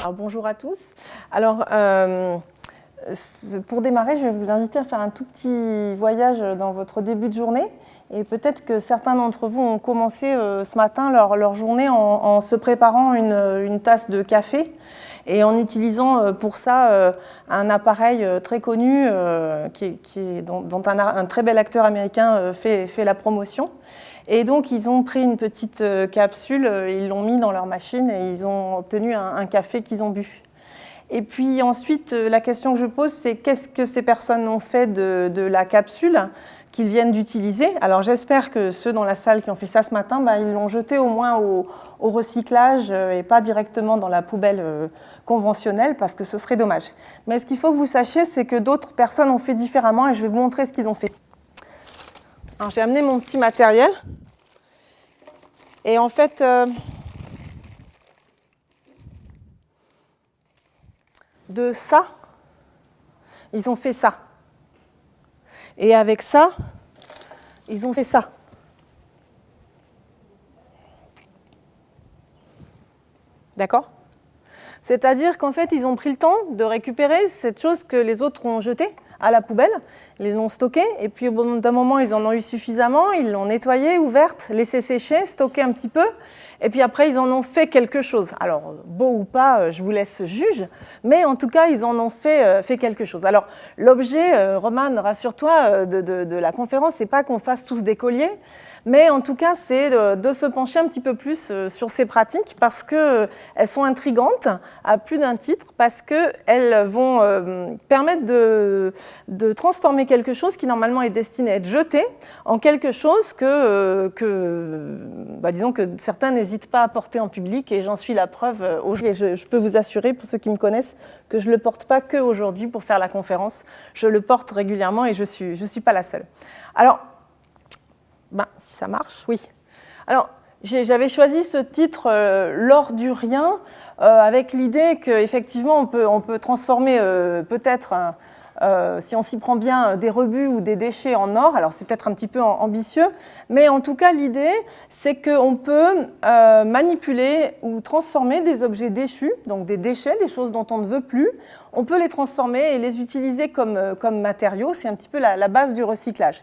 Alors, bonjour à tous. Alors, pour démarrer, je vais vous inviter à faire un tout petit voyage dans votre début de journée. Et peut-être que certains d'entre vous ont commencé ce matin leur journée en se préparant une tasse de café et en utilisant pour ça un appareil très connu dont un très bel acteur américain fait la promotion. Et donc, ils ont pris une petite capsule, ils l'ont mis dans leur machine et ils ont obtenu un café qu'ils ont bu. Et puis ensuite, la question que je pose, c'est qu'est-ce que ces personnes ont fait de la capsule qu'ils viennent d'utiliser? Alors j'espère que ceux dans la salle qui ont fait ça ce matin, ils l'ont jeté au moins au recyclage et pas directement dans la poubelle conventionnelle, parce que ce serait dommage. Mais ce qu'il faut que vous sachiez, c'est que d'autres personnes ont fait différemment et je vais vous montrer ce qu'ils ont fait. Alors j'ai amené mon petit matériel. Et en fait, de ça, ils ont fait ça. Et avec ça, ils ont fait ça. D'accord ? C'est-à-dire qu'en fait, ils ont pris le temps de récupérer cette chose que les autres ont jetée à la poubelle, ils l'ont stockée, et puis au bout d'un moment, ils en ont eu suffisamment, ils l'ont nettoyée, ouverte, laissée sécher, stockée un petit peu, et puis après, ils en ont fait quelque chose. Alors, beau ou pas, je vous laisse juge, mais en tout cas, ils en ont fait quelque chose. Alors, l'objet, Roman, rassure-toi, de la conférence, c'est pas qu'on fasse tous des colliers, mais en tout cas, c'est de se pencher un petit peu plus sur ces pratiques, parce qu'elles sont intrigantes, à plus d'un titre, parce qu'elles vont permettre de transformer quelque chose qui normalement est destiné à être jeté en quelque chose disons que certains n'hésitent pas à porter en public, et j'en suis la preuve aujourd'hui. Je peux vous assurer, pour ceux qui me connaissent, que je ne le porte pas qu'aujourd'hui pour faire la conférence. Je le porte régulièrement et je suis pas la seule. Alors, si ça marche, oui. Alors, j'avais choisi ce titre L'or du rien, avec l'idée qu'effectivement on peut transformer peut-être si on s'y prend bien, des rebuts ou des déchets en or. Alors c'est peut-être un petit peu ambitieux, mais en tout cas l'idée c'est qu'on peut manipuler ou transformer des objets déchus, donc des déchets, des choses dont on ne veut plus. On peut les transformer et les utiliser comme matériaux. C'est un petit peu la base du recyclage.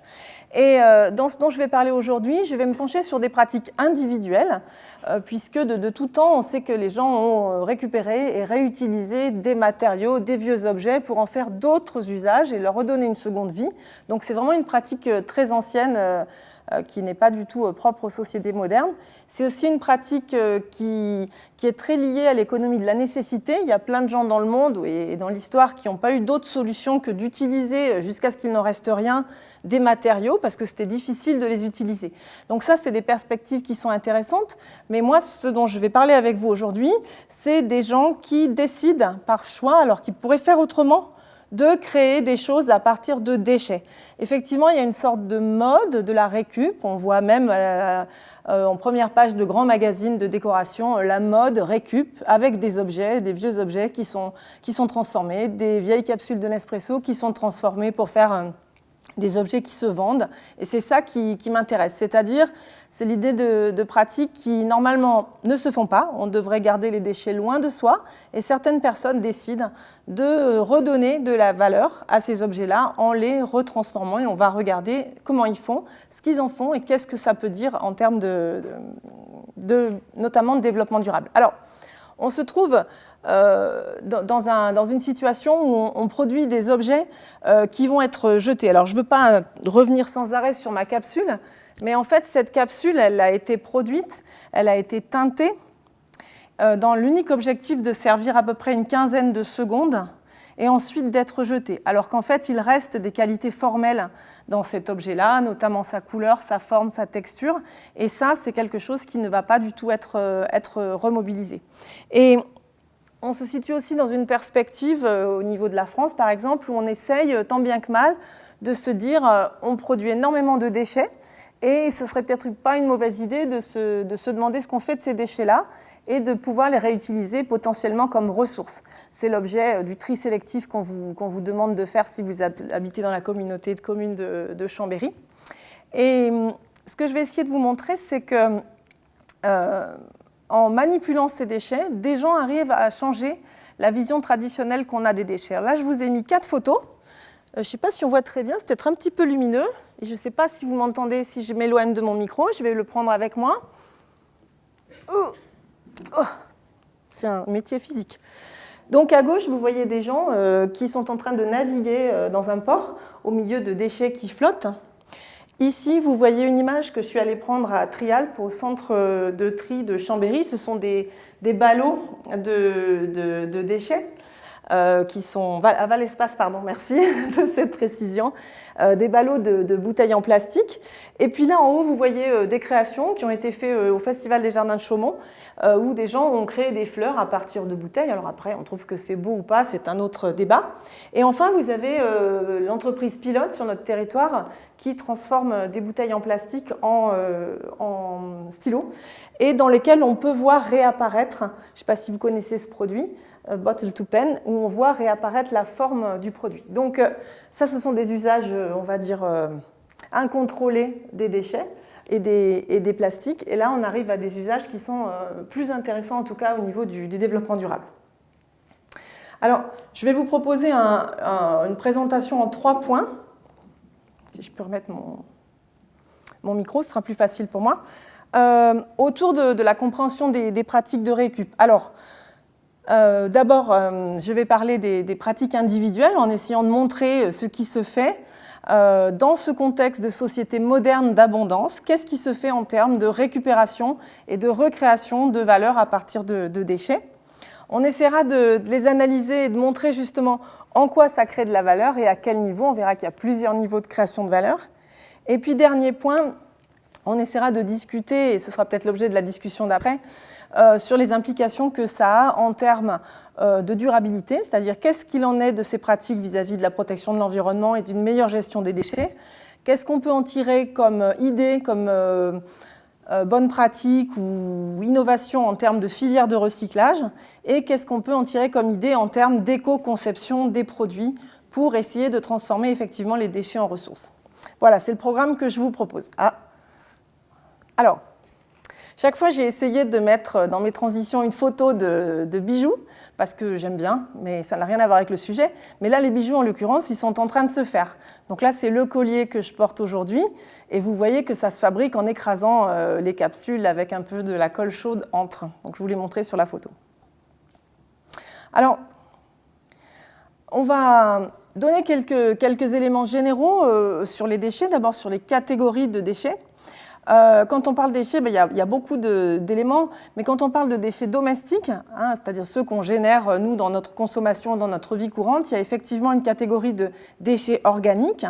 Et dans ce dont je vais parler aujourd'hui, je vais me pencher sur des pratiques individuelles, puisque de tout temps, on sait que les gens ont récupéré et réutilisé des matériaux, des vieux objets pour en faire d'autres usages et leur redonner une seconde vie. Donc c'est vraiment une pratique très ancienne qui n'est pas du tout propre aux sociétés modernes. C'est aussi une pratique qui est très liée à l'économie de la nécessité. Il y a plein de gens dans le monde et dans l'histoire qui n'ont pas eu d'autre solution que d'utiliser, jusqu'à ce qu'il n'en reste rien, des matériaux, parce que c'était difficile de les utiliser. Donc ça, c'est des perspectives qui sont intéressantes. Mais moi, ce dont je vais parler avec vous aujourd'hui, c'est des gens qui décident par choix, alors qu'ils pourraient faire autrement, de créer des choses à partir de déchets. Effectivement, il y a une sorte de mode de la récup. On voit même en première page de grands magazines de décoration la mode récup avec des objets, des vieux objets qui sont transformés, des vieilles capsules de Nespresso qui sont transformées pour faire des objets qui se vendent. Et c'est ça qui m'intéresse. C'est-à-dire, c'est l'idée de pratiques qui, normalement, ne se font pas. On devrait garder les déchets loin de soi. Et certaines personnes décident de redonner de la valeur à ces objets-là en les retransformant. Et on va regarder comment ils font, ce qu'ils en font et qu'est-ce que ça peut dire en termes notamment de développement durable. Alors, on se trouve dans une situation où on produit des objets qui vont être jetés. Alors, je ne veux pas revenir sans arrêt sur ma capsule, mais en fait, cette capsule, elle a été produite, elle a été teintée dans l'unique objectif de servir à peu près une quinzaine de secondes et ensuite d'être jetée. Alors qu'en fait, il reste des qualités formelles dans cet objet-là, notamment sa couleur, sa forme, sa texture. Et ça, c'est quelque chose qui ne va pas du tout être remobilisé. Et on se situe aussi dans une perspective au niveau de la France, par exemple, où on essaye, tant bien que mal, de se dire on produit énormément de déchets et ce serait peut-être pas une mauvaise idée de se demander ce qu'on fait de ces déchets-là et de pouvoir les réutiliser potentiellement comme ressources. C'est l'objet du tri sélectif qu'on vous demande de faire si vous habitez dans la communauté de communes de Chambéry. Et ce que je vais essayer de vous montrer, c'est que en manipulant ces déchets, des gens arrivent à changer la vision traditionnelle qu'on a des déchets. Alors là, je vous ai mis 4 photos. Je ne sais pas si on voit très bien, c'est peut-être un petit peu lumineux. Et je ne sais pas si vous m'entendez, si je m'éloigne de mon micro. Je vais le prendre avec moi. Oh. C'est un métier physique. Donc à gauche, vous voyez des gens qui sont en train de naviguer dans un port au milieu de déchets qui flottent. Ici, vous voyez une image que je suis allée prendre à Trialpes, au centre de tri de Chambéry. Ce sont des ballots de déchets qui sont... à Valespace, pardon, merci de cette précision. Des ballots de bouteilles en plastique. Et puis là, en haut, vous voyez des créations qui ont été faites au Festival des Jardins de Chaumont, où des gens ont créé des fleurs à partir de bouteilles. Alors après, on trouve que c'est beau ou pas, c'est un autre débat. Et enfin, vous avez l'entreprise pilote sur notre territoire qui transforme des bouteilles en plastique en stylos et dans lesquelles on peut voir réapparaître, je ne sais pas si vous connaissez ce produit, Bottle to Pen, où on voit réapparaître la forme du produit. Donc ça, ce sont des usages, on va dire, incontrôlés des déchets et des plastiques. Et là, on arrive à des usages qui sont plus intéressants, en tout cas au niveau du développement durable. Alors, je vais vous proposer une présentation en 3 points. Si je peux remettre mon micro, ce sera plus facile pour moi. Autour de la compréhension des pratiques de récup. Alors, d'abord, je vais parler des pratiques individuelles en essayant de montrer ce qui se fait dans ce contexte de société moderne d'abondance. Qu'est-ce qui se fait en termes de récupération et de recréation de valeur à partir de déchets? On essaiera de les analyser et de montrer justement en quoi ça crée de la valeur et à quel niveau. On verra qu'il y a plusieurs niveaux de création de valeur. Et puis, dernier point, on essaiera de discuter, et ce sera peut-être l'objet de la discussion d'après, sur les implications que ça a en termes de durabilité, c'est-à-dire qu'est-ce qu'il en est de ces pratiques vis-à-vis de la protection de l'environnement et d'une meilleure gestion des déchets. Qu'est-ce qu'on peut en tirer comme idée, comme bonne pratique ou innovation en termes de filière de recyclage, et qu'est-ce qu'on peut en tirer comme idée en termes d'éco-conception des produits pour essayer de transformer effectivement les déchets en ressources. Voilà, c'est le programme que je vous propose. Alors, chaque fois, j'ai essayé de mettre dans mes transitions une photo de bijoux, parce que j'aime bien, mais ça n'a rien à voir avec le sujet. Mais là, les bijoux, en l'occurrence, ils sont en train de se faire. Donc là, c'est le collier que je porte aujourd'hui, et vous voyez que ça se fabrique en écrasant les capsules avec un peu de la colle chaude entre. Donc je vous l'ai montré sur la photo. Alors, on va donner quelques éléments généraux sur les déchets, d'abord sur les catégories de déchets. Quand on parle de déchets, il y a beaucoup d'éléments, mais quand on parle de déchets domestiques, c'est-à-dire ceux qu'on génère, nous, dans notre consommation, dans notre vie courante, il y a effectivement une catégorie de déchets organiques,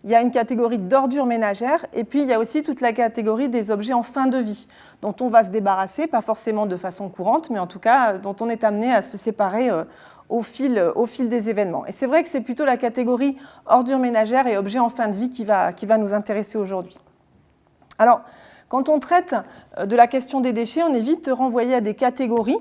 il y a une catégorie d'ordures ménagères, et puis il y a aussi toute la catégorie des objets en fin de vie, dont on va se débarrasser, pas forcément de façon courante, mais en tout cas, dont on est amené à se séparer au fil des événements. Et c'est vrai que c'est plutôt la catégorie ordures ménagères et objets en fin de vie qui va nous intéresser aujourd'hui. Alors, quand on traite de la question des déchets, on évite de renvoyer à des catégories,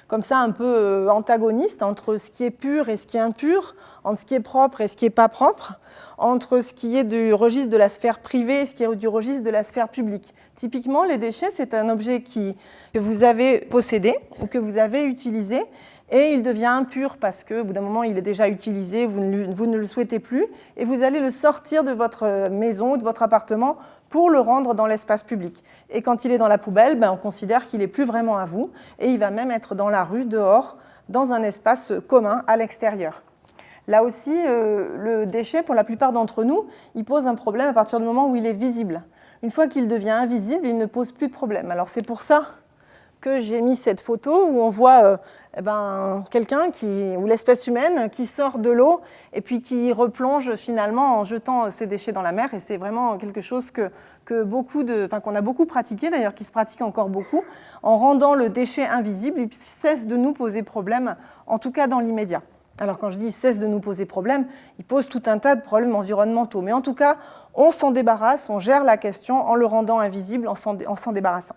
comme ça un peu antagonistes, entre ce qui est pur et ce qui est impur, entre ce qui est propre et ce qui n'est pas propre, entre ce qui est du registre de la sphère privée et ce qui est du registre de la sphère publique. Typiquement, les déchets, c'est un objet que vous avez possédé ou que vous avez utilisé, et il devient impur parce qu'au bout d'un moment, il est déjà utilisé, vous ne le souhaitez plus, et vous allez le sortir de votre maison ou de votre appartement pour le rendre dans l'espace public. Et quand il est dans la poubelle, on considère qu'il n'est plus vraiment à vous, et il va même être dans la rue, dehors, dans un espace commun à l'extérieur. Là aussi, le déchet, pour la plupart d'entre nous, il pose un problème à partir du moment où il est visible. Une fois qu'il devient invisible, il ne pose plus de problème. Alors c'est pour ça que j'ai mis cette photo où on voit quelqu'un ou l'espèce humaine qui sort de l'eau et puis qui replonge finalement en jetant ses déchets dans la mer. Et c'est vraiment quelque chose qu'on a beaucoup pratiqué, d'ailleurs qui se pratique encore beaucoup, en rendant le déchet invisible, il cesse de nous poser problème, en tout cas dans l'immédiat. Alors quand je dis cesse de nous poser problème, il pose tout un tas de problèmes environnementaux. Mais en tout cas, on s'en débarrasse, on gère la question en le rendant invisible, en s'en débarrassant.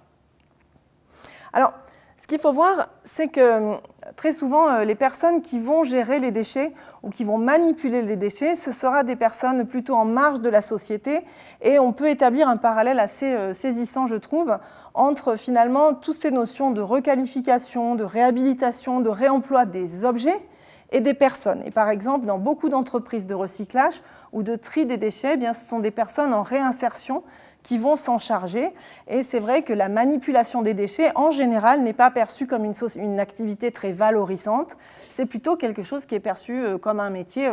Alors, Ce qu'il faut voir, c'est que très souvent, les personnes qui vont gérer les déchets ou qui vont manipuler les déchets, ce sera des personnes plutôt en marge de la société. Et on peut établir un parallèle assez saisissant, je trouve, entre finalement toutes ces notions de requalification, de réhabilitation, de réemploi des objets et des personnes. Et par exemple, dans beaucoup d'entreprises de recyclage ou de tri des déchets, eh bien, ce sont des personnes en réinsertion qui vont s'en charger. Et c'est vrai que la manipulation des déchets, en général, n'est pas perçue comme une activité très valorisante. C'est plutôt quelque chose qui est perçu comme un métier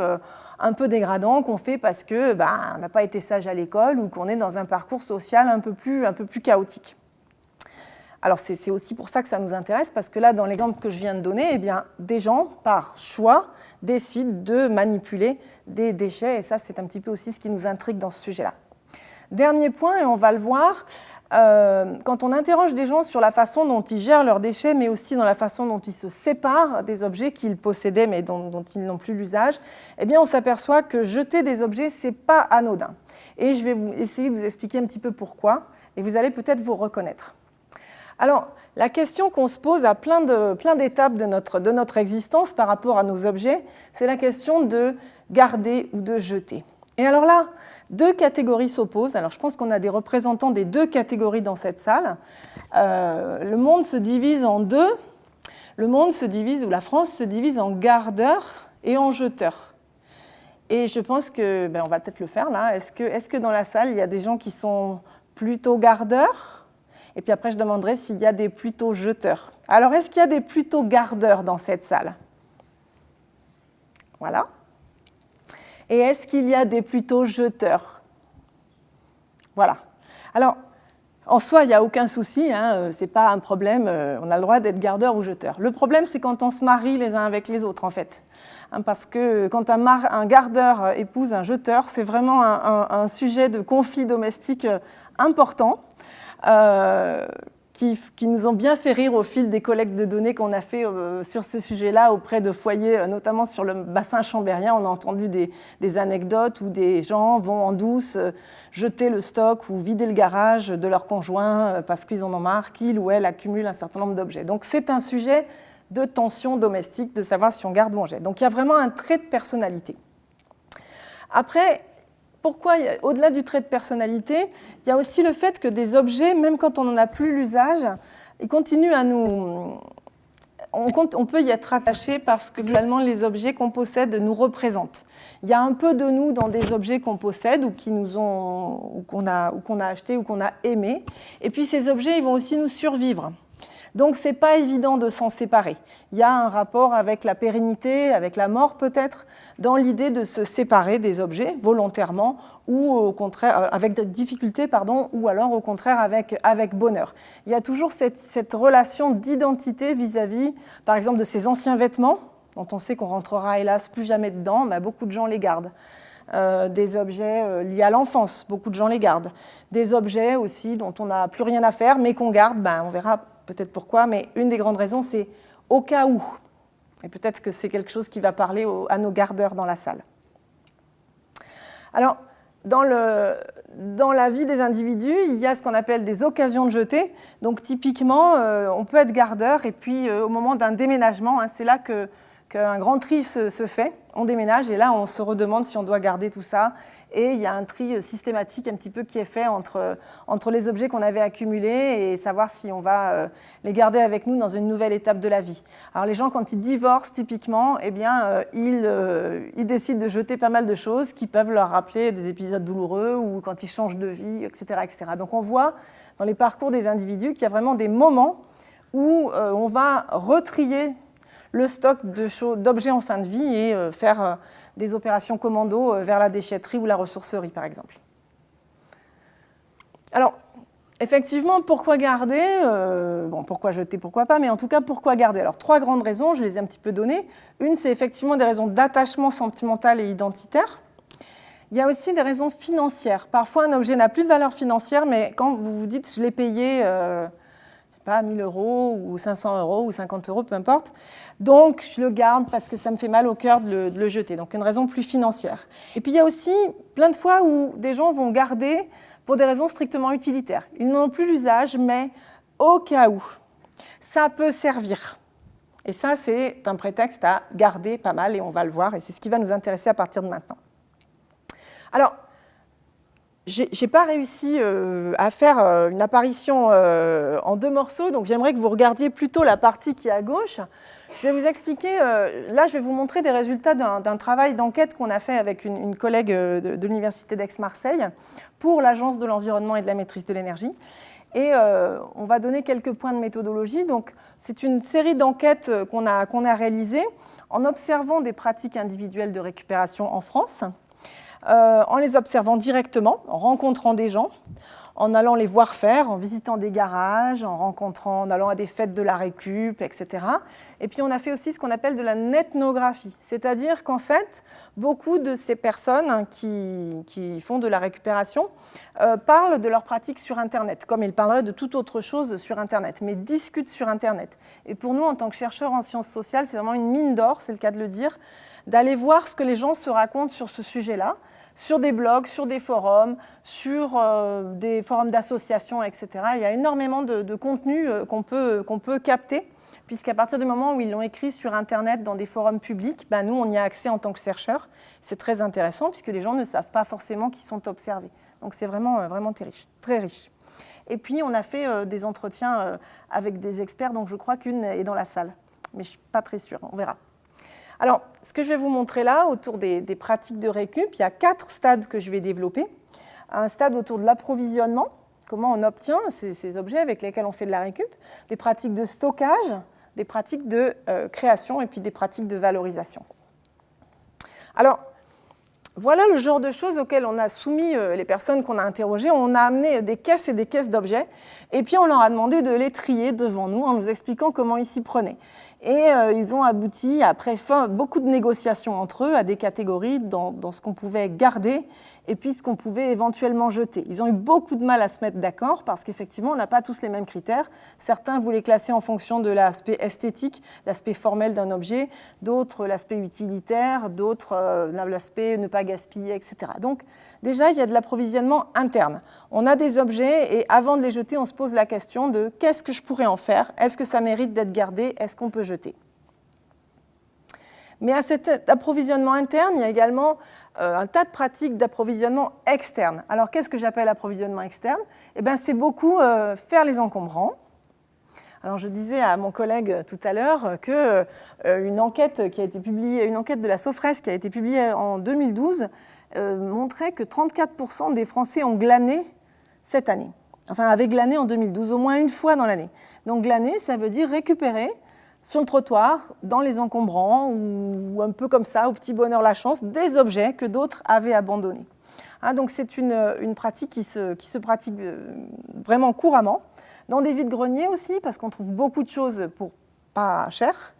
un peu dégradant qu'on fait parce qu'on n'a pas été sage à l'école ou qu'on est dans un parcours social un peu plus chaotique. Alors c'est aussi pour ça que ça nous intéresse, parce que là, dans l'exemple que je viens de donner, eh bien, des gens, par choix, décident de manipuler des déchets. Et ça, c'est un petit peu aussi ce qui nous intrigue dans ce sujet-là. Dernier point, et on va le voir, quand on interroge des gens sur la façon dont ils gèrent leurs déchets, mais aussi dans la façon dont ils se séparent des objets qu'ils possédaient mais dont ils n'ont plus l'usage, eh bien on s'aperçoit que jeter des objets, ce n'est pas anodin. Et je vais essayer de vous expliquer un petit peu pourquoi, et vous allez peut-être vous reconnaître. Alors, la question qu'on se pose à plein d'étapes de notre existence par rapport à nos objets, c'est la question de garder ou de jeter. Et alors là, deux catégories s'opposent. Alors je pense qu'on a des représentants des deux catégories dans cette salle. Le monde se divise en deux. Le monde se divise, ou la France se divise en gardeurs et en jeteurs. Et je pense que, on va peut-être le faire là. Est-ce que dans la salle, il y a des gens qui sont plutôt gardeurs? Et puis après, je demanderai s'il y a des plutôt jeteurs. Alors, est-ce qu'il y a des plutôt gardeurs dans cette salle? Voilà. Et est-ce qu'il y a des plutôt jeteurs? Voilà. Alors, en soi, il n'y a aucun souci, ce n'est pas un problème, on a le droit d'être gardeur ou jeteur. Le problème, c'est quand on se marie les uns avec les autres, en fait. Parce que quand un gardeur épouse un jeteur, c'est vraiment un sujet de conflit domestique important. Qui nous ont bien fait rire au fil des collectes de données qu'on a fait sur ce sujet-là auprès de foyers, notamment sur le bassin chambérien. On a entendu des anecdotes où des gens vont en douce jeter le stock ou vider le garage de leur conjoint parce qu'ils en ont marre, qu'il ou elle accumule un certain nombre d'objets. Donc c'est un sujet de tension domestique, de savoir si on garde ou on jette. Donc il y a vraiment un trait de personnalité. Après, pourquoi, au-delà du trait de personnalité, il y a aussi le fait que des objets, même quand on n'en a plus l'usage, ils continuent à nous... On peut y être attaché parce que globalement, les objets qu'on possède nous représentent. Il y a un peu de nous dans des objets qu'on possède ou qu'on a achetés ou qu'on a aimés. Et puis ces objets, ils vont aussi nous survivre. Donc, ce n'est pas évident de s'en séparer. Il y a un rapport avec la pérennité, avec la mort peut-être, dans l'idée de se séparer des objets volontairement ou au contraire, avec des difficultés, ou alors au contraire avec bonheur. Il y a toujours cette relation d'identité vis-à-vis, par exemple, de ces anciens vêtements, dont on sait qu'on rentrera hélas plus jamais dedans, mais beaucoup de gens les gardent. Des objets liés à l'enfance, beaucoup de gens les gardent. Des objets aussi dont on n'a plus rien à faire, mais qu'on garde, on verra peut-être pourquoi, mais une des grandes raisons, c'est au cas où. Et peut-être que c'est quelque chose qui va parler à nos gardeurs dans la salle. Alors, dans la vie des individus, il y a ce qu'on appelle des occasions de jeter. Donc, typiquement, on peut être gardeur, et puis au moment d'un déménagement, c'est là qu'un grand tri se fait. On déménage, et là, on se redemande si on doit garder tout ça. Et il y a un tri systématique un petit peu qui est fait entre les objets qu'on avait accumulés et savoir si on va les garder avec nous dans une nouvelle étape de la vie. Alors les gens, quand ils divorcent typiquement, eh bien, ils décident de jeter pas mal de choses qui peuvent leur rappeler des épisodes douloureux ou quand ils changent de vie, etc., etc. Donc on voit dans les parcours des individus qu'il y a vraiment des moments où on va retrier le stock d'objets en fin de vie et faire des opérations commando vers la déchetterie ou la ressourcerie, par exemple. Alors, effectivement, pourquoi garder? Pourquoi jeter, pourquoi pas, mais en tout cas, pourquoi garder? Alors, trois grandes raisons, je les ai un petit peu données. Une, c'est effectivement des raisons d'attachement sentimental et identitaire. Il y a aussi des raisons financières. Parfois, un objet n'a plus de valeur financière, mais quand vous vous dites « je l'ai payé », 1 000 € ou 500 € ou 50 €, peu importe. Donc, je le garde parce que ça me fait mal au cœur de le jeter. Donc, une raison plus financière. Et puis, il y a aussi plein de fois où des gens vont garder pour des raisons strictement utilitaires. Ils n'ont plus l'usage, mais au cas où. Ça peut servir. Et ça, c'est un prétexte à garder pas mal, et on va le voir, et c'est ce qui va nous intéresser à partir de maintenant. Alors, je n'ai pas réussi à faire une apparition en 2 morceaux, donc j'aimerais que vous regardiez plutôt la partie qui est à gauche. Je vais vous expliquer, là je vais vous montrer des résultats d'un travail d'enquête qu'on a fait avec une collègue de l'Université d'Aix-Marseille pour l'Agence de l'environnement et de la maîtrise de l'énergie. Et on va donner quelques points de méthodologie. Donc, c'est une série d'enquêtes qu'on a réalisées en observant des pratiques individuelles de récupération en France, en les observant directement, en rencontrant des gens, en allant les voir faire, en visitant des garages, en allant à des fêtes de la récup, etc. Et puis on a fait aussi ce qu'on appelle de la netnographie, c'est-à-dire qu'en fait, beaucoup de ces personnes qui font de la récupération parlent de leurs pratiques sur Internet, comme ils parleraient de toute autre chose sur Internet, mais discutent sur Internet. Et pour nous, en tant que chercheurs en sciences sociales, c'est vraiment une mine d'or, c'est le cas de le dire, d'aller voir ce que les gens se racontent sur ce sujet-là, sur des blogs, sur des forums d'associations, etc. Il y a énormément de contenu qu'on peut capter, puisqu'à partir du moment où ils l'ont écrit sur Internet dans des forums publics, nous, on y a accès en tant que chercheurs. C'est très intéressant, puisque les gens ne savent pas forcément qu'ils sont observés. Donc c'est vraiment, vraiment très riche. Et puis, on a fait des entretiens avec des experts, donc je crois qu'une est dans la salle. Mais je ne suis pas très sûre, on verra. Alors, ce que je vais vous montrer là, autour des pratiques de récup, il y a 4 stades que je vais développer. Un stade autour de l'approvisionnement, comment on obtient ces objets avec lesquels on fait de la récup, des pratiques de stockage, des pratiques de création et puis des pratiques de valorisation. Alors, voilà le genre de choses auxquelles on a soumis les personnes qu'on a interrogées. On a amené des caisses et des caisses d'objets, et puis on leur a demandé de les trier devant nous en nous expliquant comment ils s'y prenaient. Et ils ont abouti, après beaucoup de négociations entre eux, à des catégories dans ce qu'on pouvait garder et puis ce qu'on pouvait éventuellement jeter. Ils ont eu beaucoup de mal à se mettre d'accord parce qu'effectivement, on n'a pas tous les mêmes critères. Certains voulaient classer en fonction de l'aspect esthétique, l'aspect formel d'un objet, d'autres l'aspect utilitaire, d'autres l'aspect ne pas gaspiller, etc. Donc, déjà, il y a de l'approvisionnement interne. On a des objets et avant de les jeter, on se pose la question de qu'est-ce que je pourrais en faire? Est-ce que ça mérite d'être gardé? Est-ce qu'on peut jeter? Mais à cet approvisionnement interne, il y a également un tas de pratiques d'approvisionnement externe. Alors, qu'est-ce que j'appelle approvisionnement externe? Eh bien, c'est beaucoup faire les encombrants. Alors, je disais à mon collègue tout à l'heure qu'une enquête qui a été publiée, une enquête de la Sofres qui a été publiée en 2012, montrait que 34% des Français ont glané cette année. Enfin, avaient glané en 2012, au moins une fois dans l'année. Donc, glaner, ça veut dire récupérer sur le trottoir, dans les encombrants, ou un peu comme ça, au petit bonheur la chance, des objets que d'autres avaient abandonnés. Donc, c'est une pratique qui se pratique vraiment couramment. Dans des vides-greniers aussi, parce qu'on trouve beaucoup de choses pour pas cher.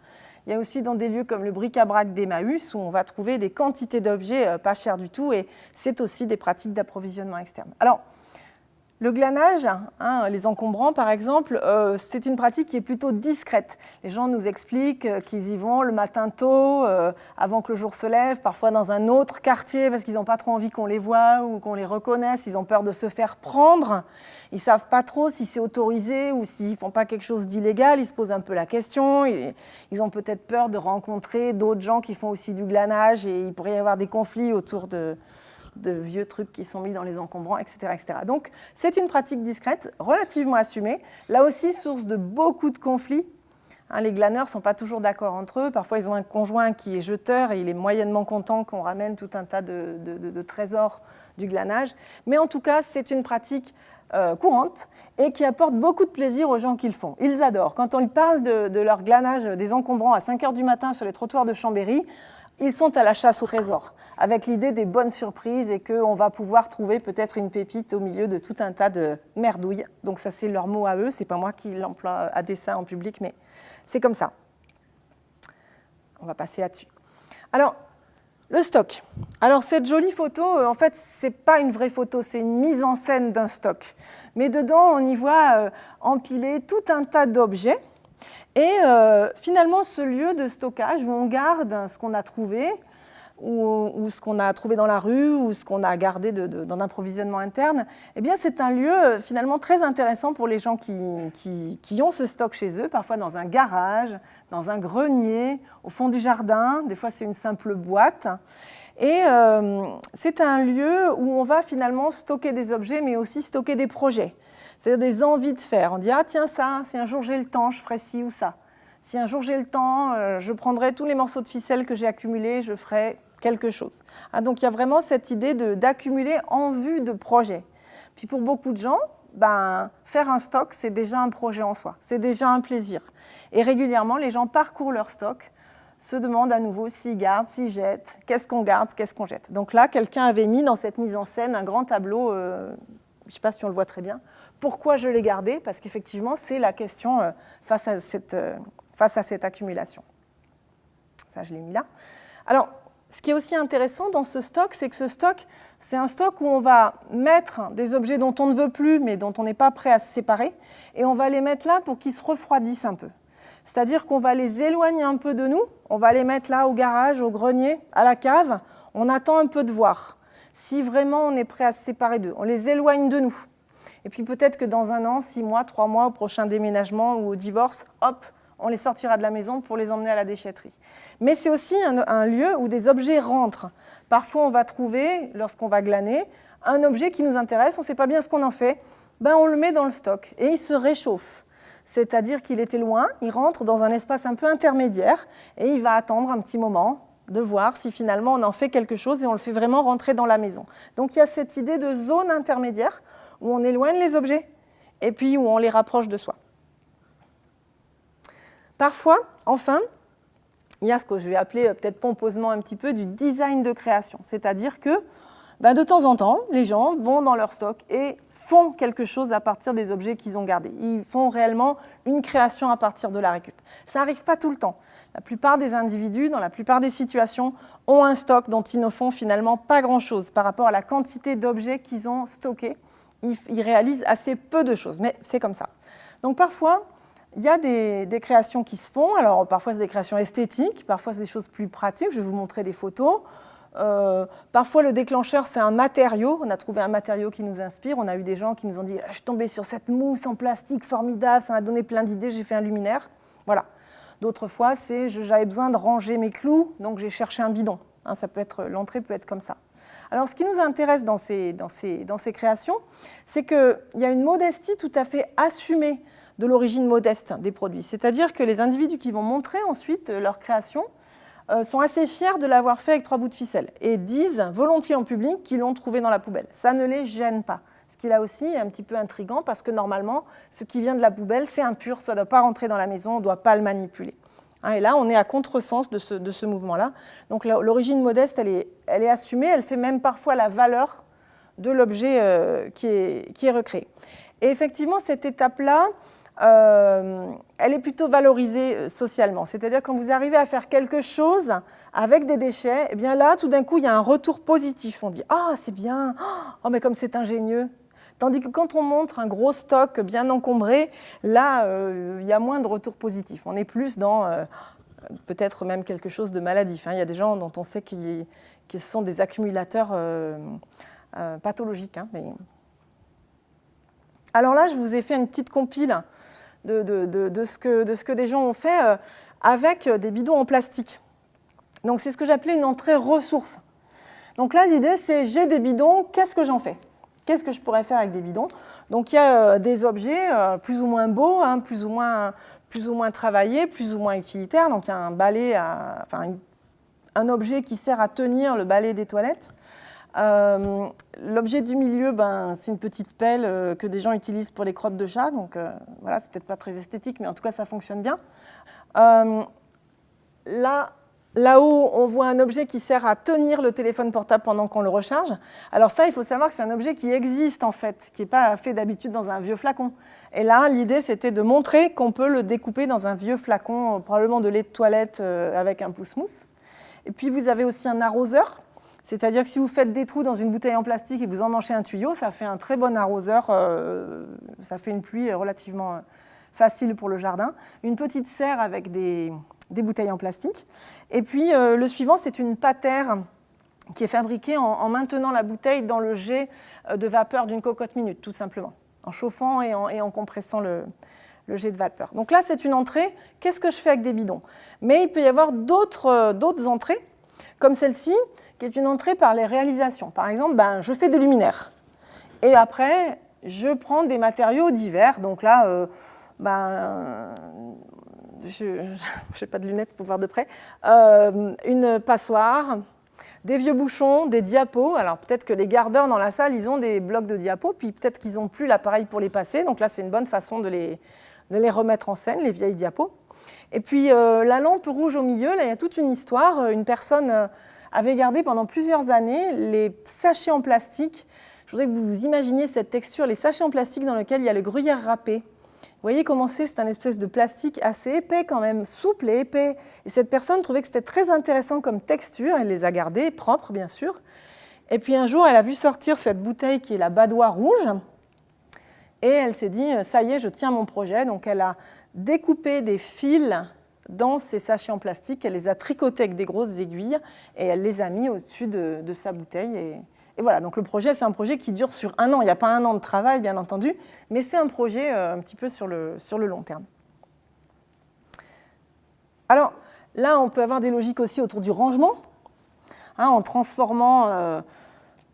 Il y a aussi dans des lieux comme le bric-à-brac d'Emmaüs, où on va trouver des quantités d'objets pas chers du tout, et c'est aussi des pratiques d'approvisionnement externe. Alors, le glanage, les encombrants par exemple, c'est une pratique qui est plutôt discrète. Les gens nous expliquent qu'ils y vont le matin tôt, avant que le jour se lève, parfois dans un autre quartier parce qu'ils n'ont pas trop envie qu'on les voie ou qu'on les reconnaisse, ils ont peur de se faire prendre, ils ne savent pas trop si c'est autorisé ou s'ils ne font pas quelque chose d'illégal, ils se posent un peu la question, ils ont peut-être peur de rencontrer d'autres gens qui font aussi du glanage et il pourrait y avoir des conflits autour de vieux trucs qui sont mis dans les encombrants, etc. etc. Donc, c'est une pratique discrète, relativement assumée, là aussi source de beaucoup de conflits. Les glaneurs ne sont pas toujours d'accord entre eux, parfois ils ont un conjoint qui est jeteur et il est moyennement content qu'on ramène tout un tas de trésors du glanage. Mais en tout cas, c'est une pratique courante et qui apporte beaucoup de plaisir aux gens qui le font. Ils adorent. Quand on parle de leur glanage des encombrants à 5h du matin sur les trottoirs de Chambéry, ils sont à la chasse au trésor, avec l'idée des bonnes surprises et qu'on va pouvoir trouver peut-être une pépite au milieu de tout un tas de merdouilles. Donc ça, c'est leur mot à eux, c'est pas moi qui l'emploie à dessein en public, mais c'est comme ça. On va passer là-dessus. Alors, le stock. Alors cette jolie photo, en fait, c'est pas une vraie photo, c'est une mise en scène d'un stock. Mais dedans, on y voit empiler tout un tas d'objets. Et finalement, ce lieu de stockage où on garde ce qu'on a trouvé, ou ce qu'on a trouvé dans la rue, ou ce qu'on a gardé d'un approvisionnement interne, eh bien c'est un lieu finalement très intéressant pour les gens qui ont ce stock chez eux, parfois dans un garage, dans un grenier, au fond du jardin, des fois c'est une simple boîte. Et c'est un lieu où on va finalement stocker des objets, mais aussi stocker des projets, c'est-à-dire des envies de faire. On dit « Ah tiens ça, si un jour j'ai le temps, je ferai ci ou ça. Si un jour j'ai le temps, je prendrai tous les morceaux de ficelle que j'ai accumulés, je ferai quelque chose. » Donc il y a vraiment cette idée d'accumuler en vue de projet. Puis pour beaucoup de gens, faire un stock, c'est déjà un projet en soi, c'est déjà un plaisir. Et régulièrement, les gens parcourent leur stock, se demandent à nouveau s'ils gardent, s'ils jettent, qu'est-ce qu'on garde, qu'est-ce qu'on jette. Donc là, quelqu'un avait mis dans cette mise en scène un grand tableau, je ne sais pas si on le voit très bien, pourquoi je l'ai gardé, parce qu'effectivement, c'est la question face à cette accumulation. Ça, je l'ai mis là. Alors, ce qui est aussi intéressant dans ce stock, c'est que ce stock, c'est un stock où on va mettre des objets dont on ne veut plus, mais dont on n'est pas prêt à se séparer, et on va les mettre là pour qu'ils se refroidissent un peu. C'est-à-dire qu'on va les éloigner un peu de nous, on va les mettre là au garage, au grenier, à la cave, on attend un peu de voir si vraiment on est prêt à se séparer d'eux. On les éloigne de nous. Et puis peut-être que dans 1 an, 6 mois, 3 mois, au prochain déménagement ou au divorce, hop, on les sortira de la maison pour les emmener à la déchetterie. Mais c'est aussi un lieu où des objets rentrent. Parfois, on va trouver, lorsqu'on va glaner, un objet qui nous intéresse, on ne sait pas bien ce qu'on en fait, on le met dans le stock et il se réchauffe. C'est-à-dire qu'il était loin, il rentre dans un espace un peu intermédiaire et il va attendre un petit moment de voir si finalement on en fait quelque chose et on le fait vraiment rentrer dans la maison. Donc il y a cette idée de zone intermédiaire où on éloigne les objets et puis où on les rapproche de soi. Parfois, enfin, il y a ce que je vais appeler peut-être pompeusement un petit peu du design de création. C'est-à-dire que de temps en temps, les gens vont dans leur stock et font quelque chose à partir des objets qu'ils ont gardés. Ils font réellement une création à partir de la récup. Ça n'arrive pas tout le temps. La plupart des individus, dans la plupart des situations, ont un stock dont ils ne font finalement pas grand-chose par rapport à la quantité d'objets qu'ils ont stockés. Ils réalisent assez peu de choses, mais c'est comme ça. Donc parfois, il y a des créations qui se font. Alors parfois, c'est des créations esthétiques, parfois, c'est des choses plus pratiques. Je vais vous montrer des photos. Parfois, le déclencheur, c'est un matériau. On a trouvé un matériau qui nous inspire. On a eu des gens qui nous ont dit « Je suis tombée sur cette mousse en plastique formidable, ça m'a donné plein d'idées, j'ai fait un luminaire. » Voilà. D'autres fois, c'est « J'avais besoin de ranger mes clous, donc j'ai cherché un bidon. » L'entrée peut être comme ça. Alors, ce qui nous intéresse dans ces créations, c'est qu'il y a une modestie tout à fait assumée de l'origine modeste des produits. C'est-à-dire que les individus qui vont montrer ensuite leur création sont assez fiers de l'avoir fait avec 3 bouts de ficelle et disent volontiers en public qu'ils l'ont trouvé dans la poubelle. Ça ne les gêne pas. Ce qui là aussi est un petit peu intriguant parce que normalement, ce qui vient de la poubelle, c'est impur, ça ne doit pas rentrer dans la maison, on ne doit pas le manipuler. Et là, on est à contresens de ce mouvement-là. Donc l'origine modeste, elle est assumée, elle fait même parfois la valeur de l'objet qui est recréé. Et effectivement, cette étape-là, elle est plutôt valorisée socialement. C'est-à-dire quand vous arrivez à faire quelque chose avec des déchets, eh bien là, tout d'un coup, il y a un retour positif. On dit « Ah, c'est bien, oh, mais comme c'est ingénieux ». Tandis que quand on montre un gros stock bien encombré, là, il y a moins de retours positifs. On est plus dans peut-être même quelque chose de maladif. Il y a des gens dont on sait que ce sont des accumulateurs pathologiques. Mais... Alors là, je vous ai fait une petite compile de ce que des gens ont fait avec des bidons en plastique. Donc c'est ce que j'appelais une entrée ressources. Donc là, l'idée, c'est j'ai des bidons, qu'est-ce que j'en fais ? Qu'est-ce que je pourrais faire avec des bidons ? Donc il y a des objets plus ou moins beaux, plus ou moins travaillés, plus ou moins utilitaires. Donc il y a un balai, un objet qui sert à tenir le balai des toilettes. L'objet du milieu, c'est une petite pelle que des gens utilisent pour les crottes de chat. Donc voilà, c'est peut-être pas très esthétique, mais en tout cas, ça fonctionne bien. Là-haut, on voit un objet qui sert à tenir le téléphone portable pendant qu'on le recharge. Alors ça, il faut savoir que c'est un objet qui existe en fait, qui n'est pas fait d'habitude dans un vieux flacon. Et là, l'idée, c'était de montrer qu'on peut le découper dans un vieux flacon, probablement de lait de toilette avec un pousse-mousse. Et puis, vous avez aussi un arroseur. C'est-à-dire que si vous faites des trous dans une bouteille en plastique et que vous emmanchez un tuyau, ça fait un très bon arroseur, ça fait une pluie relativement facile pour le jardin. Une petite serre avec des des bouteilles en plastique. Et puis le suivant, c'est une patère qui est fabriquée en maintenant la bouteille dans le jet de vapeur d'une cocotte minute, tout simplement, en chauffant et en compressant le jet de vapeur. Donc là, c'est une entrée. Qu'est-ce que je fais avec des bidons? Mais il peut y avoir d'autres entrées, comme celle-ci, qui est une entrée par les réalisations. Par exemple, je fais des luminaires. Et après, je prends des matériaux divers. Donc là, je n'ai pas de lunettes pour voir de près. Une passoire, des vieux bouchons, des diapos. Alors peut-être que les gardeurs dans la salle, ils ont des blocs de diapos, puis peut-être qu'ils n'ont plus l'appareil pour les passer. Donc là, c'est une bonne façon de les remettre en scène, les vieilles diapos. Et puis la lampe rouge au milieu, là, il y a toute une histoire. Une personne avait gardé pendant plusieurs années les sachets en plastique. Je voudrais que vous vous imaginiez cette texture, les sachets en plastique dans lesquels il y a le gruyère râpé. Vous voyez comment c'est un espèce de plastique assez épais quand même, souple et épais. Et cette personne trouvait que c'était très intéressant comme texture, elle les a gardés, propres bien sûr. Et puis un jour, elle a vu sortir cette bouteille qui est la Badois rouge, et elle s'est dit, ça y est, je tiens mon projet. Donc elle a découpé des fils dans ces sachets en plastique, elle les a tricotés avec des grosses aiguilles, et elle les a mis au-dessus de sa bouteille. Et voilà, donc le projet, c'est un projet qui dure sur 1 an. Il n'y a pas 1 an de travail, bien entendu, mais c'est un projet un petit peu sur le long terme. Alors, là, on peut avoir des logiques aussi autour du rangement, en transformant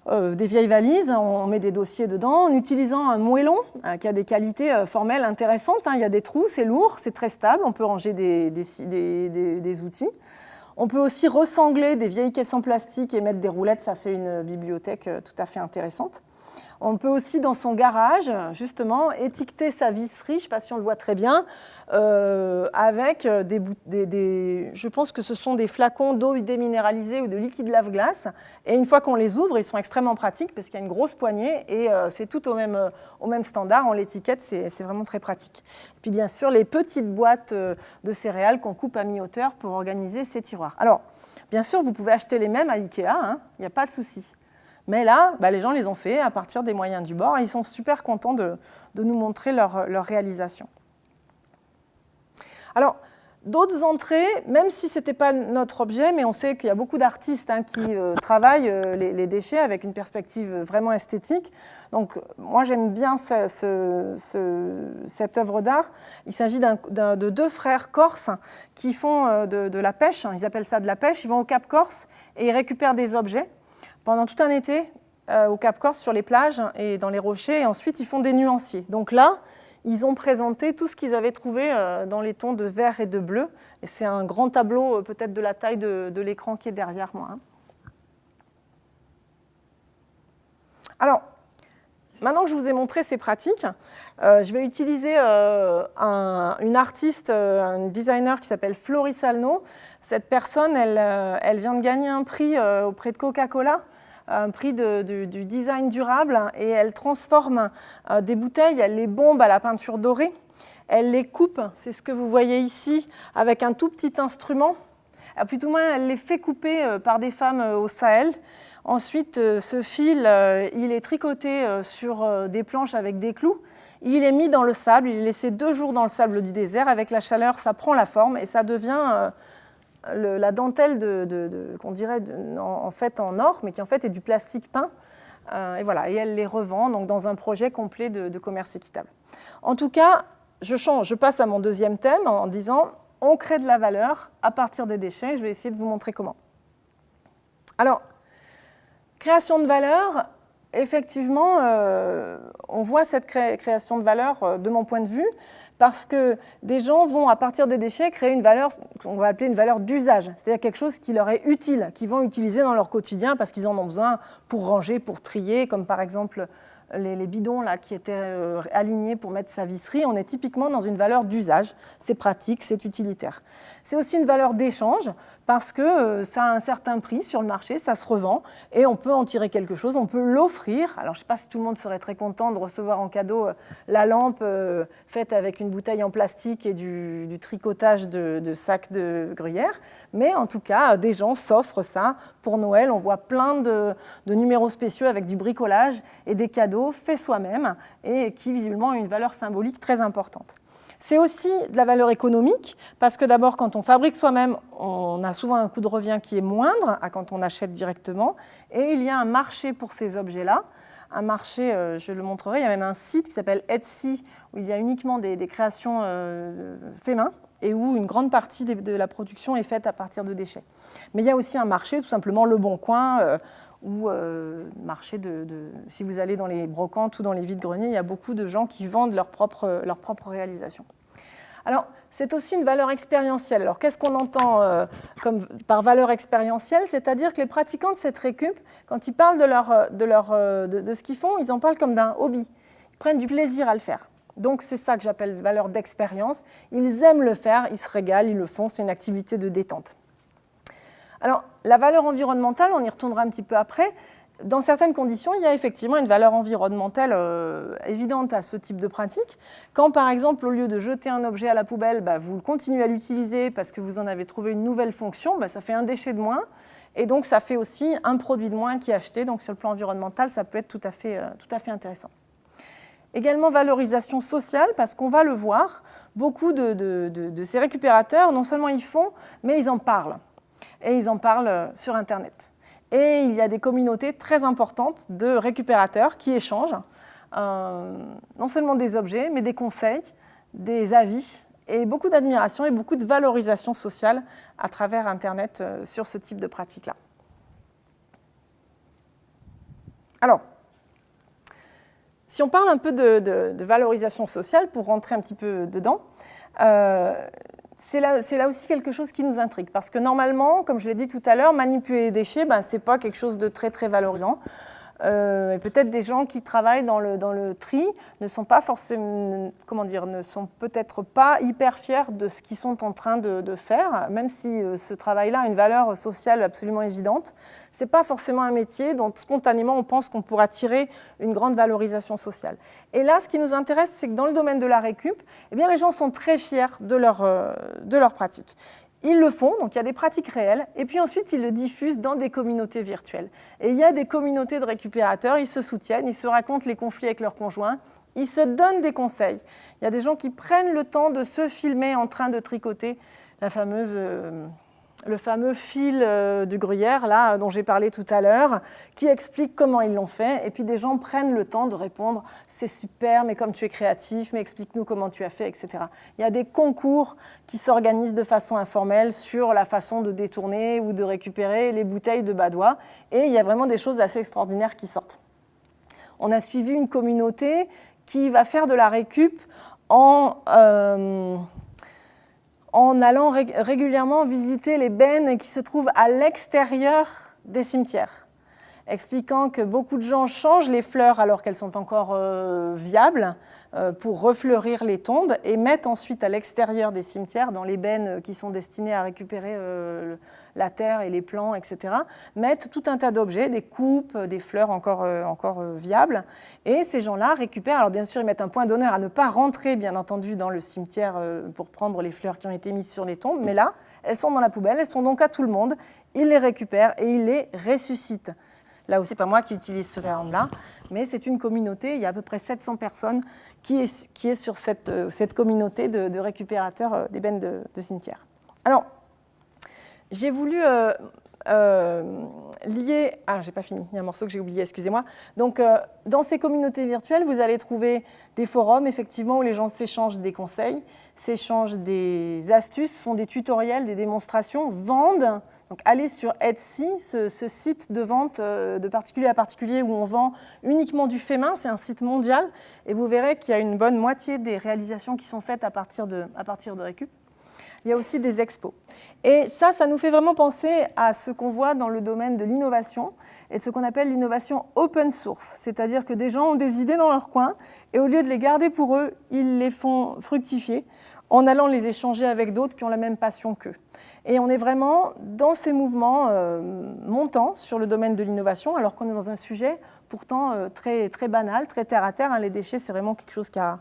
des vieilles valises, on met des dossiers dedans, en utilisant un moellon qui a des qualités formelles intéressantes. Il y a des trous, c'est lourd, c'est très stable, on peut ranger des outils. On peut aussi ressangler des vieilles caisses en plastique et mettre des roulettes, ça fait une bibliothèque tout à fait intéressante. On peut aussi, dans son garage, justement, étiqueter sa visserie, je ne sais pas si on le voit très bien, avec je pense que ce sont des flacons d'eau déminéralisée ou de liquide lave-glace. Et une fois qu'on les ouvre, ils sont extrêmement pratiques parce qu'il y a une grosse poignée et c'est tout au même standard. On l'étiquette, c'est vraiment très pratique. Et puis bien sûr, les petites boîtes de céréales qu'on coupe à mi-hauteur pour organiser ces tiroirs. Alors, bien sûr, vous pouvez acheter les mêmes à Ikea, il n'y a pas de souci. Mais là, les gens les ont fait à partir des moyens du bord et ils sont super contents de nous montrer leur réalisation. Alors, d'autres entrées, même si ce n'était pas notre objet, mais on sait qu'il y a beaucoup d'artistes qui travaillent les déchets avec une perspective vraiment esthétique. Donc, moi, j'aime bien cette œuvre d'art. Il s'agit de 2 frères corses qui font de la pêche. Ils appellent ça de la pêche. Ils vont au Cap Corse et ils récupèrent des objets pendant tout un été au Cap Corse, sur les plages et dans les rochers, et ensuite ils font des nuanciers. Donc là, ils ont présenté tout ce qu'ils avaient trouvé dans les tons de vert et de bleu, et c'est un grand tableau, peut-être de la taille de l'écran qui est derrière moi. Alors, maintenant que je vous ai montré ces pratiques, je vais utiliser une artiste, un designer qui s'appelle Floris Alno. Cette personne, elle vient de gagner un prix auprès de Coca-Cola, un prix du design durable, et elle transforme des bouteilles, elle les bombe à la peinture dorée, elle les coupe, c'est ce que vous voyez ici, avec un tout petit instrument. Plutôt moins, elle les fait couper par des femmes au Sahel. Ensuite, ce fil, il est tricoté sur des planches avec des clous. Il est mis dans le sable, il est laissé 2 jours dans le sable du désert. Avec la chaleur, ça prend la forme et ça devient la dentelle qu'on dirait en fait en or, mais qui en fait est du plastique peint. Et voilà, et elle les revend donc, dans un projet complet de commerce équitable. En tout cas, je passe à mon deuxième thème en disant on crée de la valeur à partir des déchets. Je vais essayer de vous montrer comment. Alors, création de valeur, effectivement, on voit cette création de valeur de mon point de vue parce que des gens vont, à partir des déchets, créer une valeur qu'on va appeler une valeur d'usage, c'est-à-dire quelque chose qui leur est utile, qu'ils vont utiliser dans leur quotidien parce qu'ils en ont besoin pour ranger, pour trier, comme par exemple les bidons là, qui étaient alignés pour mettre sa visserie. On est typiquement dans une valeur d'usage, c'est pratique, c'est utilitaire. C'est aussi une valeur d'échange parce que ça a un certain prix sur le marché, ça se revend et on peut en tirer quelque chose, on peut l'offrir. Alors je ne sais pas si tout le monde serait très content de recevoir en cadeau la lampe faite avec une bouteille en plastique et du tricotage de sacs de gruyère, mais en tout cas des gens s'offrent ça pour Noël. On voit plein de numéros spéciaux avec du bricolage et des cadeaux écolo, fait soi-même, et qui visiblement a une valeur symbolique très importante. C'est aussi de la valeur économique, parce que d'abord, quand on fabrique soi-même, on a souvent un coût de revient qui est moindre à quand on achète directement, et il y a un marché pour ces objets-là. Un marché, je le montrerai, il y a même un site qui s'appelle Etsy, où il y a uniquement des créations fait main, et où une grande partie de la production est faite à partir de déchets. Mais il y a aussi un marché, tout simplement Le Bon Coin, ou marché si vous allez dans les brocantes ou dans les vides-greniers, il y a beaucoup de gens qui vendent leurs propres réalisations. Alors, c'est aussi une valeur expérientielle. Alors, qu'est-ce qu'on entend par valeur expérientielle? C'est-à-dire que les pratiquants de cette récup, quand ils parlent de ce qu'ils font, ils en parlent comme d'un hobby. Ils prennent du plaisir à le faire. Donc, c'est ça que j'appelle valeur d'expérience. Ils aiment le faire, ils se régalent, ils le font, c'est une activité de détente. Alors, la valeur environnementale, on y retournera un petit peu après. Dans certaines conditions, il y a effectivement une valeur environnementale évidente à ce type de pratique. Quand, par exemple, au lieu de jeter un objet à la poubelle, vous continuez à l'utiliser parce que vous en avez trouvé une nouvelle fonction, ça fait un déchet de moins. Et donc, ça fait aussi un produit de moins qui est acheté. Donc, sur le plan environnemental, ça peut être tout à fait intéressant. Également, valorisation sociale, parce qu'on va le voir, beaucoup de ces récupérateurs, non seulement ils font, mais ils en parlent. Et ils en parlent sur Internet. Et il y a des communautés très importantes de récupérateurs qui échangent non seulement des objets, mais des conseils, des avis, et beaucoup d'admiration et beaucoup de valorisation sociale à travers Internet sur ce type de pratique-là. Alors, si on parle un peu de valorisation sociale, pour rentrer un petit peu dedans, c'est là aussi quelque chose qui nous intrigue. Parce que normalement, comme je l'ai dit tout à l'heure, manipuler les déchets, ce n'est pas quelque chose de très, très valorisant. Et peut-être des gens qui travaillent dans le tri ne sont pas forcément, ne sont peut-être pas hyper fiers de ce qu'ils sont en train de faire, même si ce travail-là a une valeur sociale absolument évidente. Ce n'est pas forcément un métier dont spontanément on pense qu'on pourra tirer une grande valorisation sociale. Et là, ce qui nous intéresse, c'est que dans le domaine de la récup, les gens sont très fiers de leur pratique. Ils le font, donc il y a des pratiques réelles, et puis ensuite ils le diffusent dans des communautés virtuelles. Et il y a des communautés de récupérateurs, ils se soutiennent, ils se racontent les conflits avec leurs conjoints, ils se donnent des conseils. Il y a des gens qui prennent le temps de se filmer en train de tricoter le fameux fil de gruyère, là, dont j'ai parlé tout à l'heure, qui explique comment ils l'ont fait. Et puis des gens prennent le temps de répondre « c'est super, mais comme tu es créatif, mais explique-nous comment tu as fait, etc. » Il y a des concours qui s'organisent de façon informelle sur la façon de détourner ou de récupérer les bouteilles de Badois. Et il y a vraiment des choses assez extraordinaires qui sortent. On a suivi une communauté qui va faire de la récup en allant régulièrement visiter les bennes qui se trouvent à l'extérieur des cimetières, expliquant que beaucoup de gens changent les fleurs alors qu'elles sont encore viables pour refleurir les tombes et mettent ensuite à l'extérieur des cimetières, dans les bennes qui sont destinées à récupérer la terre et les plants, etc., mettent tout un tas d'objets, des coupes, des fleurs encore viables. Et ces gens-là récupèrent, alors bien sûr, ils mettent un point d'honneur à ne pas rentrer, bien entendu, dans le cimetière pour prendre les fleurs qui ont été mises sur les tombes, mais là, elles sont dans la poubelle, elles sont donc à tout le monde, ils les récupèrent et ils les ressuscitent. Là aussi, ce n'est pas moi qui utilise ce terme-là, mais c'est une communauté, il y a à peu près 700 personnes qui est sur cette communauté de récupérateurs des bennes de cimetières. Alors, j'ai voulu lier... Ah, j'ai pas fini, il y a un morceau que j'ai oublié, excusez-moi. Donc, dans ces communautés virtuelles, vous allez trouver des forums, effectivement, où les gens s'échangent des conseils, s'échangent des astuces, font des tutoriels, des démonstrations, vendent. Donc, allez sur Etsy, ce site de vente de particulier à particulier où on vend uniquement du fait main, c'est un site mondial, et vous verrez qu'il y a une bonne moitié des réalisations qui sont faites à partir de récup. Il y a aussi des expos. Et ça nous fait vraiment penser à ce qu'on voit dans le domaine de l'innovation et de ce qu'on appelle l'innovation open source. C'est-à-dire que des gens ont des idées dans leur coin et au lieu de les garder pour eux, ils les font fructifier en allant les échanger avec d'autres qui ont la même passion qu'eux. Et on est vraiment dans ces mouvements montants sur le domaine de l'innovation, alors qu'on est dans un sujet pourtant très, très banal, très terre-à-terre. Les déchets, c'est vraiment quelque chose qui n'a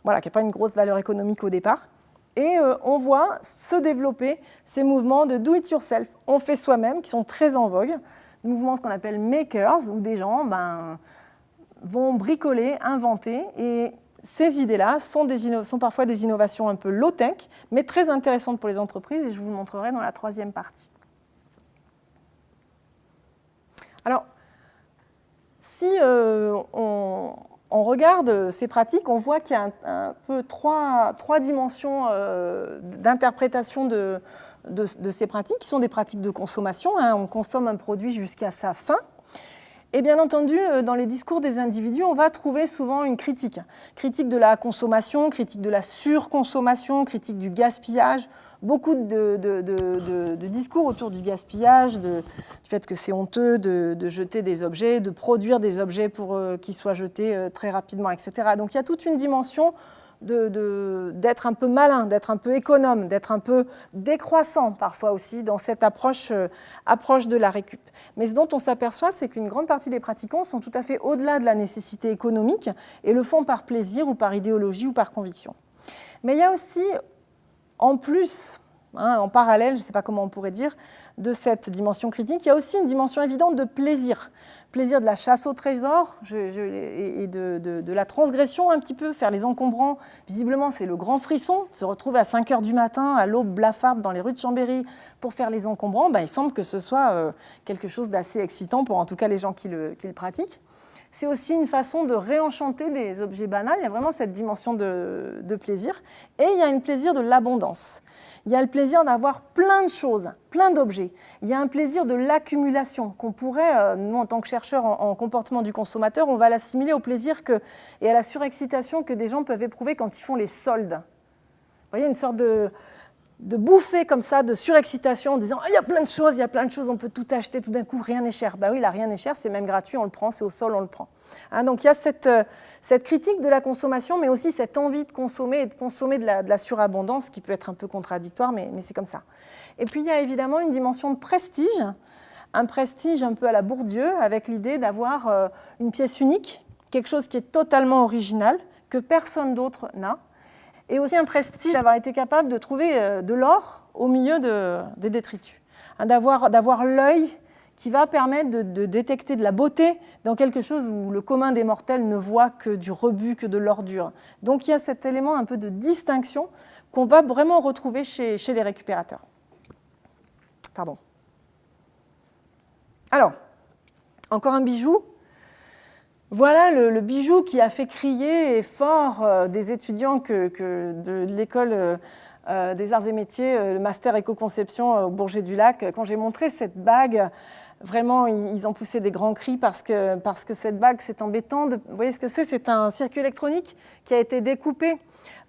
pas une grosse valeur économique au départ. Et on voit se développer ces mouvements de do-it-yourself, on fait soi-même, qui sont très en vogue. Des mouvements, ce qu'on appelle makers, où des gens vont bricoler, inventer, et ces idées-là sont parfois des innovations un peu low-tech, mais très intéressantes pour les entreprises, et je vous le montrerai dans la troisième partie. Alors, si on regarde ces pratiques, on voit qu'il y a un peu trois dimensions d'interprétation de ces pratiques, qui sont des pratiques de consommation. On consomme un produit jusqu'à sa fin. Et bien entendu, dans les discours des individus, on va trouver souvent une critique. Critique de la consommation, critique de la surconsommation, critique du gaspillage. Beaucoup de discours autour du gaspillage, du fait que c'est honteux de jeter des objets, de produire des objets pour qu'ils soient jetés très rapidement, etc. Donc il y a toute une dimension d'être un peu malin, d'être un peu économe, d'être un peu décroissant parfois aussi dans cette approche de la récup. Mais ce dont on s'aperçoit, c'est qu'une grande partie des pratiquants sont tout à fait au-delà de la nécessité économique et le font par plaisir ou par idéologie ou par conviction. Mais il y a aussi, en plus, en parallèle, je ne sais pas comment on pourrait dire, de cette dimension critique, il y a aussi une dimension évidente de plaisir. Plaisir de la chasse au trésor et de la transgression un petit peu, faire les encombrants. Visiblement, c'est le grand frisson, se retrouver à 5 h du matin, à l'aube blafarde dans les rues de Chambéry pour faire les encombrants. Il semble que ce soit quelque chose d'assez excitant pour en tout cas les gens qui le pratiquent. C'est aussi une façon de réenchanter des objets banals. Il y a vraiment cette dimension de plaisir. Et il y a un plaisir de l'abondance. Il y a le plaisir d'avoir plein de choses, plein d'objets. Il y a un plaisir de l'accumulation qu'on pourrait, nous en tant que chercheurs en comportement du consommateur, on va l'assimiler au plaisir et à la surexcitation que des gens peuvent éprouver quand ils font les soldes. Vous voyez, une sorte de bouffer comme ça, de surexcitation en disant « il y a plein de choses, on peut tout acheter, tout d'un coup, rien n'est cher ». Oui, là, rien n'est cher, c'est même gratuit, on le prend, c'est au sol, on le prend. Donc il y a cette critique de la consommation, mais aussi cette envie de consommer et de consommer de la surabondance qui peut être un peu contradictoire, mais c'est comme ça. Et puis il y a évidemment une dimension de prestige, un prestige un peu à la Bourdieu, avec l'idée d'avoir une pièce unique, quelque chose qui est totalement original, que personne d'autre n'a. Et aussi un prestige d'avoir été capable de trouver de l'or au milieu des détritus. D'avoir l'œil qui va permettre de détecter de la beauté dans quelque chose où le commun des mortels ne voit que du rebut, que de l'ordure. Donc il y a cet élément un peu de distinction qu'on va vraiment retrouver chez les récupérateurs. Pardon. Alors, encore un bijou. Voilà le bijou qui a fait crier fort des étudiants de l'école des arts et métiers, le master éco-conception au Bourget-du-Lac. Quand j'ai montré cette bague, vraiment, ils ont poussé des grands cris parce que cette bague, c'est embêtant. Vous voyez ce que c'est ? C'est un circuit électronique qui a été découpé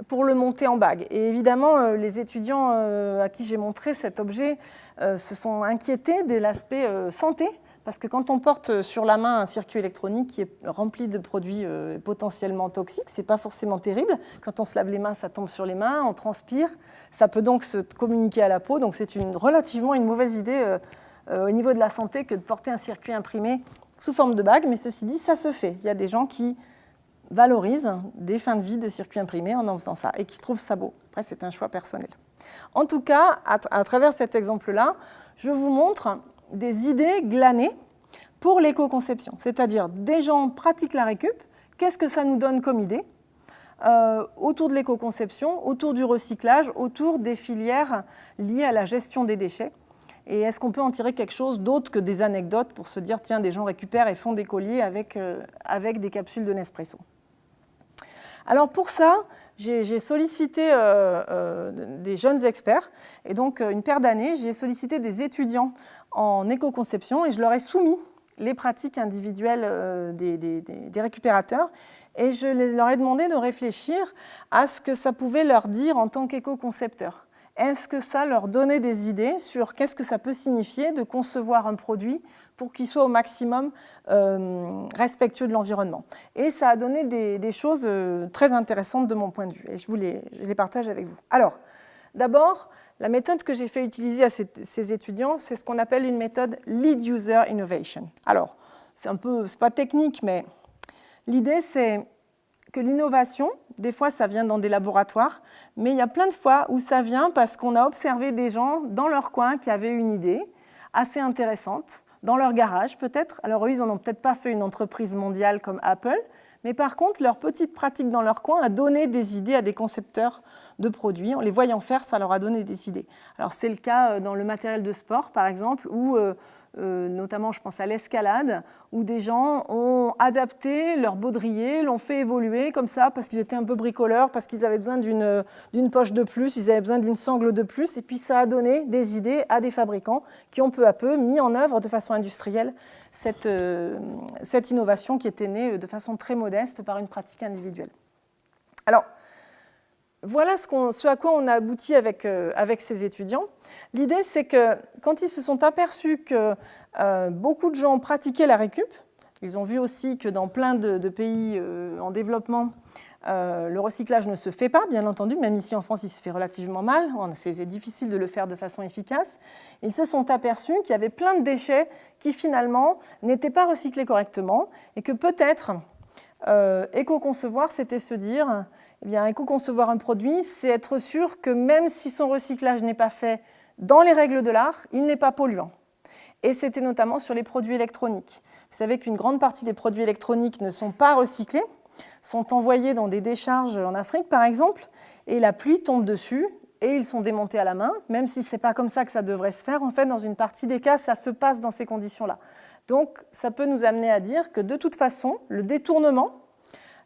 pour le monter en bague. Et évidemment, les étudiants à qui j'ai montré cet objet se sont inquiétés de l'aspect santé. Parce que quand on porte sur la main un circuit électronique qui est rempli de produits potentiellement toxiques, ce n'est pas forcément terrible. Quand on se lave les mains, ça tombe sur les mains, on transpire. Ça peut donc se communiquer à la peau. Donc c'est relativement une mauvaise idée au niveau de la santé que de porter un circuit imprimé sous forme de bague. Mais ceci dit, ça se fait. Il y a des gens qui valorisent des fins de vie de circuits imprimés en faisant ça et qui trouvent ça beau. Après, c'est un choix personnel. En tout cas, à travers cet exemple-là, je vous montre des idées glanées pour l'éco-conception. C'est-à-dire, des gens pratiquent la récup, qu'est-ce que ça nous donne comme idée autour de l'éco-conception, autour du recyclage, autour des filières liées à la gestion des déchets. Et est-ce qu'on peut en tirer quelque chose d'autre que des anecdotes pour se dire, tiens, des gens récupèrent et font des colliers avec des capsules de Nespresso. Alors pour ça, j'ai sollicité des jeunes experts, et donc une paire d'années, j'ai sollicité des étudiants en éco-conception et je leur ai soumis les pratiques individuelles des récupérateurs et je leur ai demandé de réfléchir à ce que ça pouvait leur dire en tant qu'éco-concepteurs. Est-ce que ça leur donnait des idées sur qu'est-ce que ça peut signifier de concevoir un produit pour qu'il soit au maximum respectueux de l'environnement. Et ça a donné des choses très intéressantes de mon point de vue, et je les partage avec vous. Alors, d'abord, la méthode que j'ai fait utiliser à ces étudiants, c'est ce qu'on appelle une méthode Lead User Innovation. Alors, c'est pas technique, mais l'idée, c'est que l'innovation, des fois, ça vient dans des laboratoires, mais il y a plein de fois où ça vient parce qu'on a observé des gens dans leur coin qui avaient une idée assez intéressante, dans leur garage peut-être. Alors eux, ils n'en ont peut-être pas fait une entreprise mondiale comme Apple, mais par contre, leur petite pratique dans leur coin a donné des idées à des concepteurs de produits. En les voyant faire, ça leur a donné des idées. Alors c'est le cas dans le matériel de sport, par exemple, où notamment je pense à l'escalade, où des gens ont adapté leur baudrier, l'ont fait évoluer comme ça, parce qu'ils étaient un peu bricoleurs, parce qu'ils avaient besoin d'une poche de plus, ils avaient besoin d'une sangle de plus, et puis ça a donné des idées à des fabricants qui ont peu à peu mis en œuvre de façon industrielle cette innovation qui était née de façon très modeste par une pratique individuelle. Alors, voilà ce à quoi on a abouti avec ces étudiants. L'idée, c'est que quand ils se sont aperçus que beaucoup de gens pratiquaient la récup, ils ont vu aussi que dans plein de pays en développement, le recyclage ne se fait pas, bien entendu, même ici en France, il se fait relativement mal, c'est difficile de le faire de façon efficace. Ils se sont aperçus qu'il y avait plein de déchets qui finalement n'étaient pas recyclés correctement et que peut-être éco-concevoir, c'était se dire... Eh bien, éco-concevoir un produit, c'est être sûr que même si son recyclage n'est pas fait dans les règles de l'art, il n'est pas polluant. Et c'était notamment sur les produits électroniques. Vous savez qu'une grande partie des produits électroniques ne sont pas recyclés, sont envoyés dans des décharges en Afrique, par exemple, et la pluie tombe dessus, et ils sont démontés à la main, même si ce n'est pas comme ça que ça devrait se faire. En fait, dans une partie des cas, ça se passe dans ces conditions-là. Donc, ça peut nous amener à dire que, de toute façon, le détournement,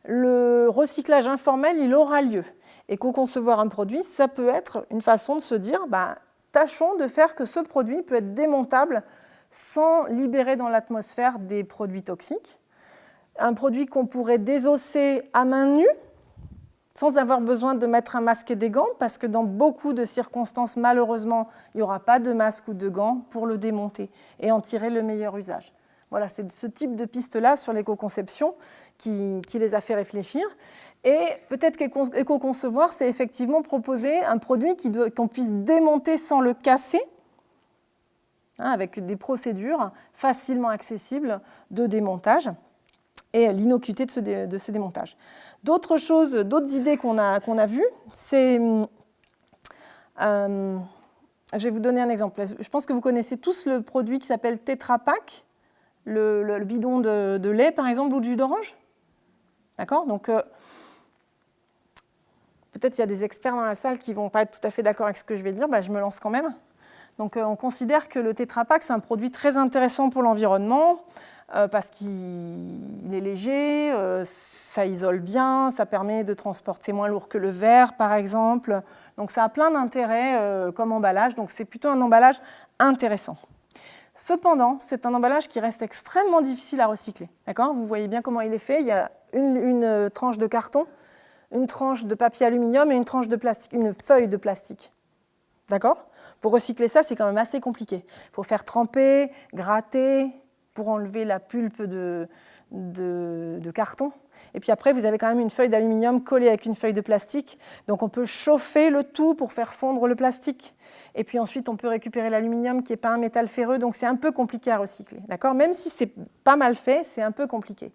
le recyclage informel, il aura lieu. Et qu'au-concevoir un produit, ça peut être une façon de se dire, tâchons de faire que ce produit peut être démontable sans libérer dans l'atmosphère des produits toxiques. Un produit qu'on pourrait désosser à main nue, sans avoir besoin de mettre un masque et des gants, parce que dans beaucoup de circonstances, malheureusement, il n'y aura pas de masque ou de gants pour le démonter et en tirer le meilleur usage. Voilà, c'est ce type de piste-là sur l'éco-conception qui les a fait réfléchir. Et peut-être qu'éco-concevoir, c'est effectivement proposer un produit qu'on puisse démonter sans le casser, avec des procédures facilement accessibles de démontage et l'innocuité de ce démontage. D'autres idées qu'on a vues, c'est... je vais vous donner un exemple. Je pense que vous connaissez tous le produit qui s'appelle Tetra Pak, le bidon de lait, par exemple, ou de jus d'orange. D'accord ? Donc, peut-être qu'il y a des experts dans la salle qui ne vont pas être tout à fait d'accord avec ce que je vais dire, je me lance quand même. Donc, on considère que le Tetra Pak, c'est un produit très intéressant pour l'environnement, parce qu'il est léger, ça isole bien, ça permet de transporter, c'est moins lourd que le verre, par exemple. Donc, ça a plein d'intérêts comme emballage, donc c'est plutôt un emballage intéressant. Cependant, c'est un emballage qui reste extrêmement difficile à recycler. D'accord ? Vous voyez bien comment il est fait. Il y a une tranche de carton, une tranche de papier aluminium et une tranche de plastique, une feuille de plastique. D'accord ? Pour recycler ça, c'est quand même assez compliqué. Il faut faire tremper, gratter pour enlever la pulpe de carton. Et puis après, vous avez quand même une feuille d'aluminium collée avec une feuille de plastique. Donc on peut chauffer le tout pour faire fondre le plastique. Et puis ensuite, on peut récupérer l'aluminium qui n'est pas un métal ferreux. Donc c'est un peu compliqué à recycler. D'accord ? Même si c'est pas mal fait, c'est un peu compliqué.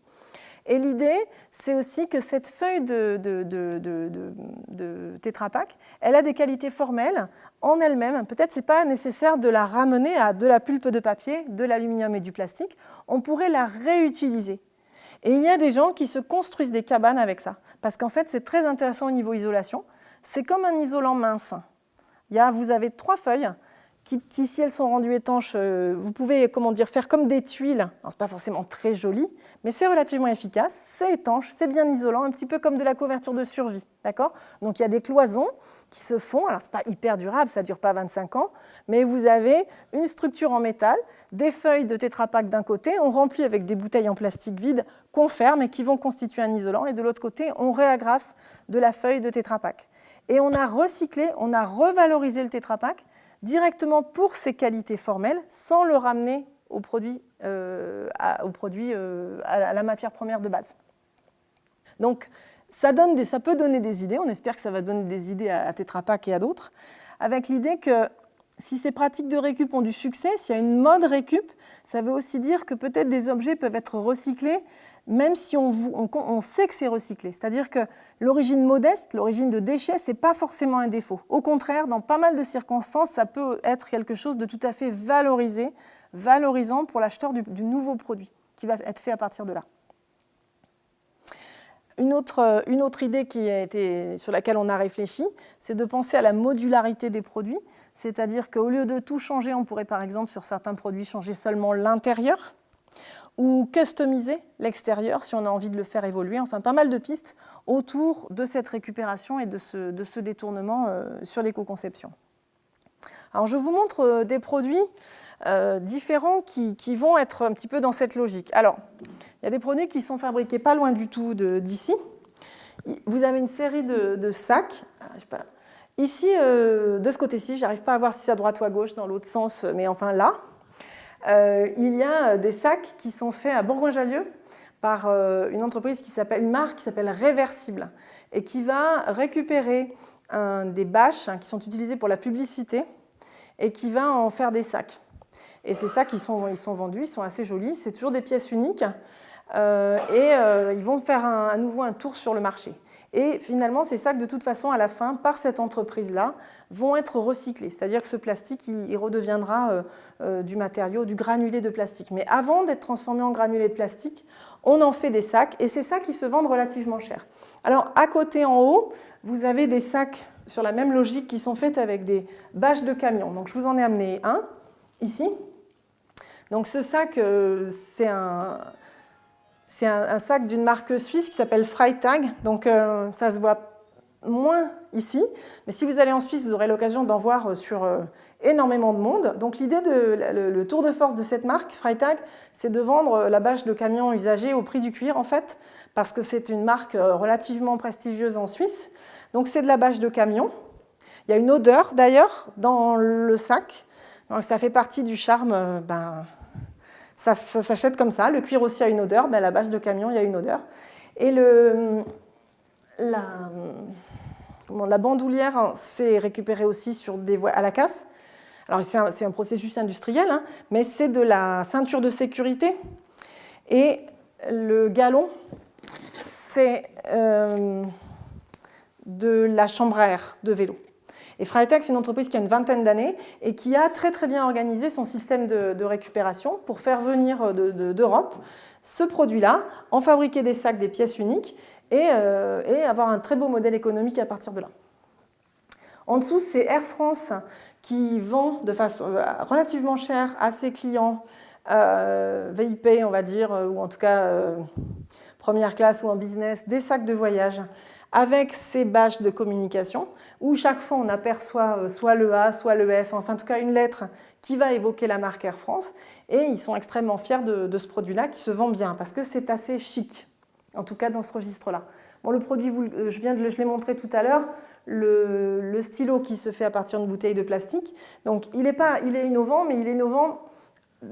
Et l'idée, c'est aussi que cette feuille de Tetra Pak, elle a des qualités formelles en elle-même. Peut-être ce n'est pas nécessaire de la ramener à de la pulpe de papier, de l'aluminium et du plastique. On pourrait la réutiliser. Et il y a des gens qui se construisent des cabanes avec ça. Parce qu'en fait, c'est très intéressant au niveau isolation. C'est comme un isolant mince. Vous avez 3 feuilles qui, si elles sont rendues étanches, vous pouvez faire comme des tuiles. Ce n'est pas forcément très joli, mais c'est relativement efficace, c'est étanche, c'est bien isolant, un petit peu comme de la couverture de survie. D'accord ? Donc il y a des cloisons qui se font, alors ce n'est pas hyper durable, ça ne dure pas 25 ans, mais vous avez une structure en métal, des feuilles de Tetra Pak d'un côté, on remplit avec des bouteilles en plastique vide qu'on ferme et qui vont constituer un isolant, et de l'autre côté, on réagrafe de la feuille de Tetra Pak. Et on a recyclé, on a revalorisé le Tetra Pak directement pour ses qualités formelles, sans le ramener au produit, à la matière première de base. Donc, ça peut donner des idées, on espère que ça va donner des idées à Tetra Pak et à d'autres, avec l'idée que si ces pratiques de récup ont du succès, s'il y a une mode récup, ça veut aussi dire que peut-être des objets peuvent être recyclés, même si on sait que c'est recyclé. C'est-à-dire que l'origine modeste, l'origine de déchets, ce n'est pas forcément un défaut. Au contraire, dans pas mal de circonstances, ça peut être quelque chose de tout à fait valorisé valorisant pour l'acheteur du nouveau produit qui va être fait à partir de là. Une autre idée sur laquelle on a réfléchi, c'est de penser à la modularité des produits, c'est-à-dire qu'au lieu de tout changer, on pourrait par exemple sur certains produits changer seulement l'intérieur ou customiser l'extérieur si on a envie de le faire évoluer. Enfin, pas mal de pistes autour de cette récupération et de ce détournement sur l'éco-conception. Alors, je vous montre des produits différents qui vont être un petit peu dans cette logique. Alors, il y a des produits qui sont fabriqués pas loin du tout d'ici. Vous avez une série de sacs. Ici, de ce côté-ci, je n'arrive pas à voir si c'est à droite ou à gauche, dans l'autre sens, mais enfin là, il y a des sacs qui sont faits à Bourgoin-Jallieu par une entreprise une marque qui s'appelle Réversible et qui va récupérer des bâches qui sont utilisées pour la publicité et qui va en faire des sacs. Et ces sacs, ils sont vendus, ils sont assez jolis, c'est toujours des pièces uniques ils vont faire à nouveau un tour sur le marché. Et finalement, ces sacs, de toute façon, à la fin, par cette entreprise-là, vont être recyclés. C'est-à-dire que ce plastique, il redeviendra du matériau, du granulé de plastique. Mais avant d'être transformé en granulé de plastique, on en fait des sacs, et ces sacs, ils se vendent relativement cher. Alors, à côté, en haut, vous avez des sacs sur la même logique qui sont faits avec des bâches de camion. Donc, je vous en ai amené un, ici. Donc, ce sac, c'est un sac d'une marque suisse qui s'appelle Freytag. Donc, ça se voit moins ici. Mais si vous allez en Suisse, vous aurez l'occasion d'en voir sur énormément de monde. Donc, l'idée, le tour de force de cette marque, Freytag, c'est de vendre la bâche de camion usagée au prix du cuir, en fait, parce que c'est une marque relativement prestigieuse en Suisse. Donc, c'est de la bâche de camion. Il y a une odeur, d'ailleurs, dans le sac. Donc, ça fait partie du charme. Ça s'achète comme ça. Le cuir aussi a une odeur. La bâche de camion, il y a une odeur. Et la bandoulière, c'est récupéré aussi à la casse. Alors, c'est un processus industriel, mais c'est de la ceinture de sécurité. Et le galon, c'est de la chambre à air de vélo. Et Freytag, c'est une entreprise qui a une vingtaine d'années et qui a très très bien organisé son système de récupération pour faire venir d'Europe ce produit-là, en fabriquer des sacs, des pièces uniques et avoir un très beau modèle économique à partir de là. En dessous, c'est Air France qui vend de façon relativement chère à ses clients VIP, on va dire, ou en tout cas première classe ou en business, des sacs de voyage avec ces bâches de communication, où chaque fois on aperçoit soit le A, soit le F, enfin en tout cas une lettre qui va évoquer la marque Air France, et ils sont extrêmement fiers de ce produit-là qui se vend bien, parce que c'est assez chic, en tout cas dans ce registre-là. Bon, le produit, je l'ai montré tout à l'heure, le stylo qui se fait à partir d'une bouteille de plastique, donc il est innovant, mais il est innovant.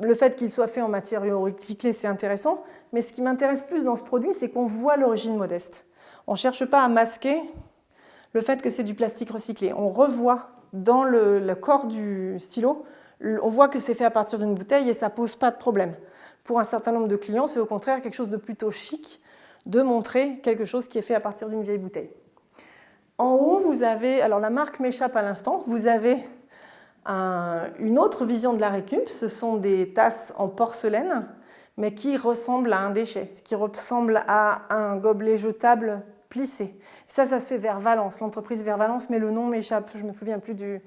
Le fait qu'il soit fait en matériaux recyclés, c'est intéressant, mais ce qui m'intéresse plus dans ce produit, c'est qu'on voit l'origine modeste. On ne cherche pas à masquer le fait que c'est du plastique recyclé. On revoit dans le corps du stylo, on voit que c'est fait à partir d'une bouteille et ça ne pose pas de problème. Pour un certain nombre de clients, c'est au contraire quelque chose de plutôt chic de montrer quelque chose qui est fait à partir d'une vieille bouteille. En haut, vous avez, alors la marque m'échappe à l'instant, vous avez une autre vision de la récup. Ce sont des tasses en porcelaine, mais qui ressemblent à un déchet, qui ressemblent à un gobelet jetable plissé. Ça se fait vers Valence, l'entreprise vers Valence, mais le nom m'échappe, je ne me souviens plus du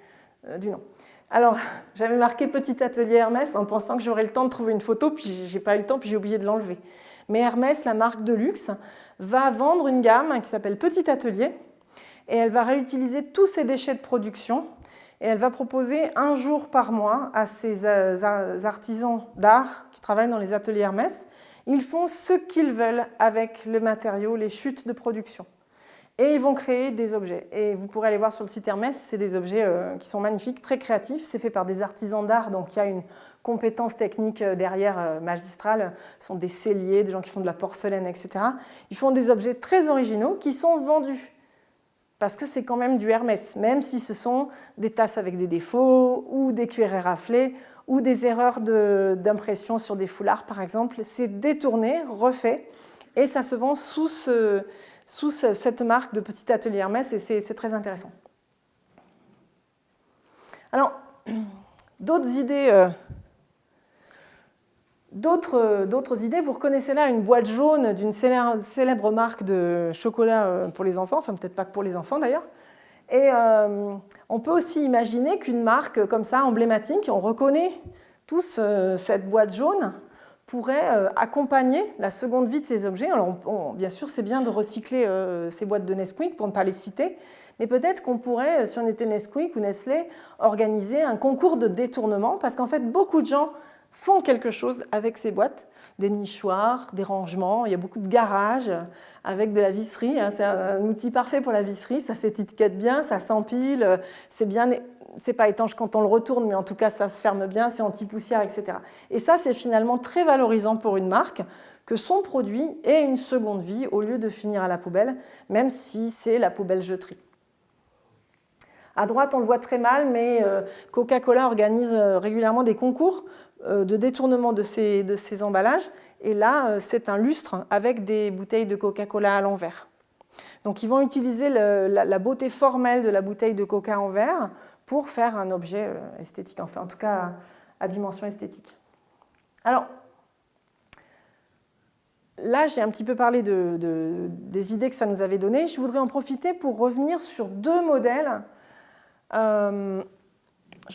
nom. Alors, j'avais marqué Petit Atelier Hermès en pensant que j'aurais le temps de trouver une photo, puis j'ai pas eu le temps, puis j'ai oublié de l'enlever. Mais Hermès, la marque de luxe, va vendre une gamme qui s'appelle Petit Atelier, et elle va réutiliser tous ses déchets de production, et elle va proposer un jour par mois à ses artisans d'art qui travaillent dans les ateliers Hermès. Ils font ce qu'ils veulent avec le matériau, les chutes de production. Et ils vont créer des objets. Et vous pourrez aller voir sur le site Hermès, c'est des objets qui sont magnifiques, très créatifs. C'est fait par des artisans d'art, donc il y a une compétence technique derrière magistrale. Ce sont des selliers, des gens qui font de la porcelaine, etc. Ils font des objets très originaux qui sont vendus. Parce que c'est quand même du Hermès, même si ce sont des tasses avec des défauts, ou des cuirets raflés, ou des erreurs d'impression sur des foulards, par exemple. C'est détourné, refait, et ça se vend sous cette marque de Petit Atelier Hermès, et c'est très intéressant. Alors, d'autres idées D'autres idées, vous reconnaissez là une boîte jaune d'une célèbre marque de chocolat pour les enfants, enfin peut-être pas que pour les enfants d'ailleurs. Et on peut aussi imaginer qu'une marque comme ça, emblématique, on reconnaît tous cette boîte jaune, pourrait accompagner la seconde vie de ces objets. Alors, bien sûr, c'est bien de recycler ces boîtes de Nesquik pour ne pas les citer, mais peut-être qu'on pourrait, si on était Nesquik ou Nestlé, organiser un concours de détournement, parce qu'en fait, beaucoup de gens font quelque chose avec ces boîtes, des nichoirs, des rangements, il y a beaucoup de garages avec de la visserie, hein, c'est un outil parfait pour la visserie, ça s'étiquette bien, ça s'empile, c'est bien, c'est pas étanche quand on le retourne, mais en tout cas ça se ferme bien, c'est anti-poussière, etc. Et ça c'est finalement très valorisant pour une marque, que son produit ait une seconde vie au lieu de finir à la poubelle, même si c'est la poubelle jeterie. À droite, on le voit très mal, mais Coca-Cola organise régulièrement des concours de détournement de ces emballages. Et là, c'est un lustre avec des bouteilles de Coca-Cola à l'envers. Donc, ils vont utiliser la beauté formelle de la bouteille de Coca en verre pour faire un objet esthétique, enfin, en tout cas à dimension esthétique. Alors, là, j'ai un petit peu parlé des idées que ça nous avait données. Je voudrais en profiter pour revenir sur deux modèles. Je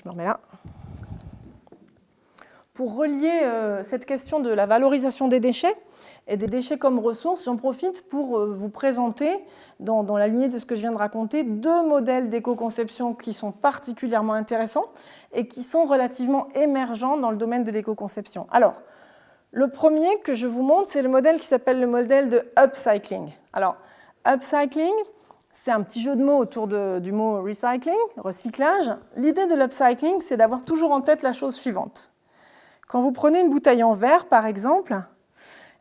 me remets là. Pour relier cette question de la valorisation des déchets et des déchets comme ressources, j'en profite pour vous présenter, dans la lignée de ce que je viens de raconter, deux modèles d'éco-conception qui sont particulièrement intéressants et qui sont relativement émergents dans le domaine de l'éco-conception. Alors, le premier que je vous montre, c'est le modèle qui s'appelle le modèle de upcycling. Alors, upcycling, c'est un petit jeu de mots autour du mot recycling, recyclage. L'idée de l'upcycling, c'est d'avoir toujours en tête la chose suivante. Quand vous prenez une bouteille en verre, par exemple,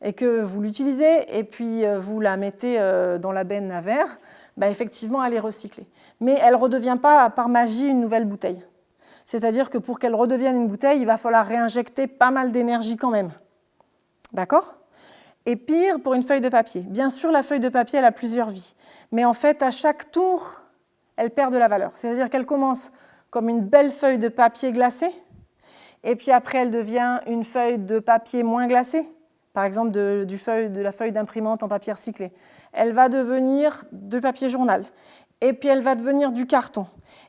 et que vous l'utilisez, et puis vous la mettez dans la benne à verre, bah effectivement, elle est recyclée. Mais elle ne redevient pas, par magie, une nouvelle bouteille. C'est-à-dire que pour qu'elle redevienne une bouteille, il va falloir réinjecter pas mal d'énergie quand même. D'accord ? Et pire pour une feuille de papier. Bien sûr, la feuille de papier, elle a plusieurs vies. Mais en fait, à chaque tour, elle perd de la valeur. C'est-à-dire qu'elle commence comme une belle feuille de papier glacée, et puis après, elle devient une feuille de papier moins glacée, par exemple de la feuille d'imprimante en papier recyclé. Elle va devenir de papier journal, et puis elle va devenir du carton.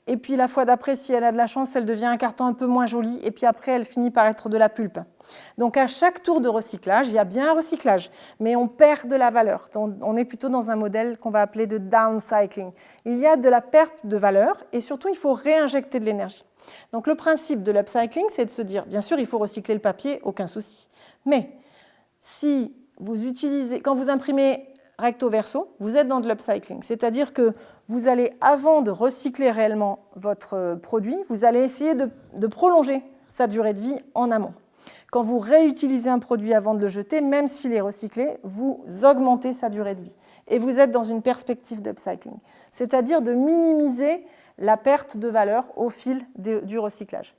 Et puis la fois d'après, si elle a de la chance, elle devient un carton un peu moins joli, et puis après, elle finit par être de la pulpe. Donc à chaque tour de recyclage, il y a bien un recyclage, mais on perd de la valeur. On est plutôt dans un modèle qu'on va appeler de downcycling. Il y a de la perte de valeur, et surtout, il faut réinjecter de l'énergie. Donc le principe de l'upcycling, c'est de se dire, bien sûr, il faut recycler le papier, aucun souci. Mais si vous utilisez, quand vous imprimez recto verso, vous êtes dans de l'upcycling. C'est-à-dire que vous allez, avant de recycler réellement votre produit, vous allez essayer de prolonger sa durée de vie en amont. Quand vous réutilisez un produit avant de le jeter, même s'il est recyclé, vous augmentez sa durée de vie. Et vous êtes dans une perspective d'upcycling. C'est-à-dire de minimiser la perte de valeur au fil du recyclage.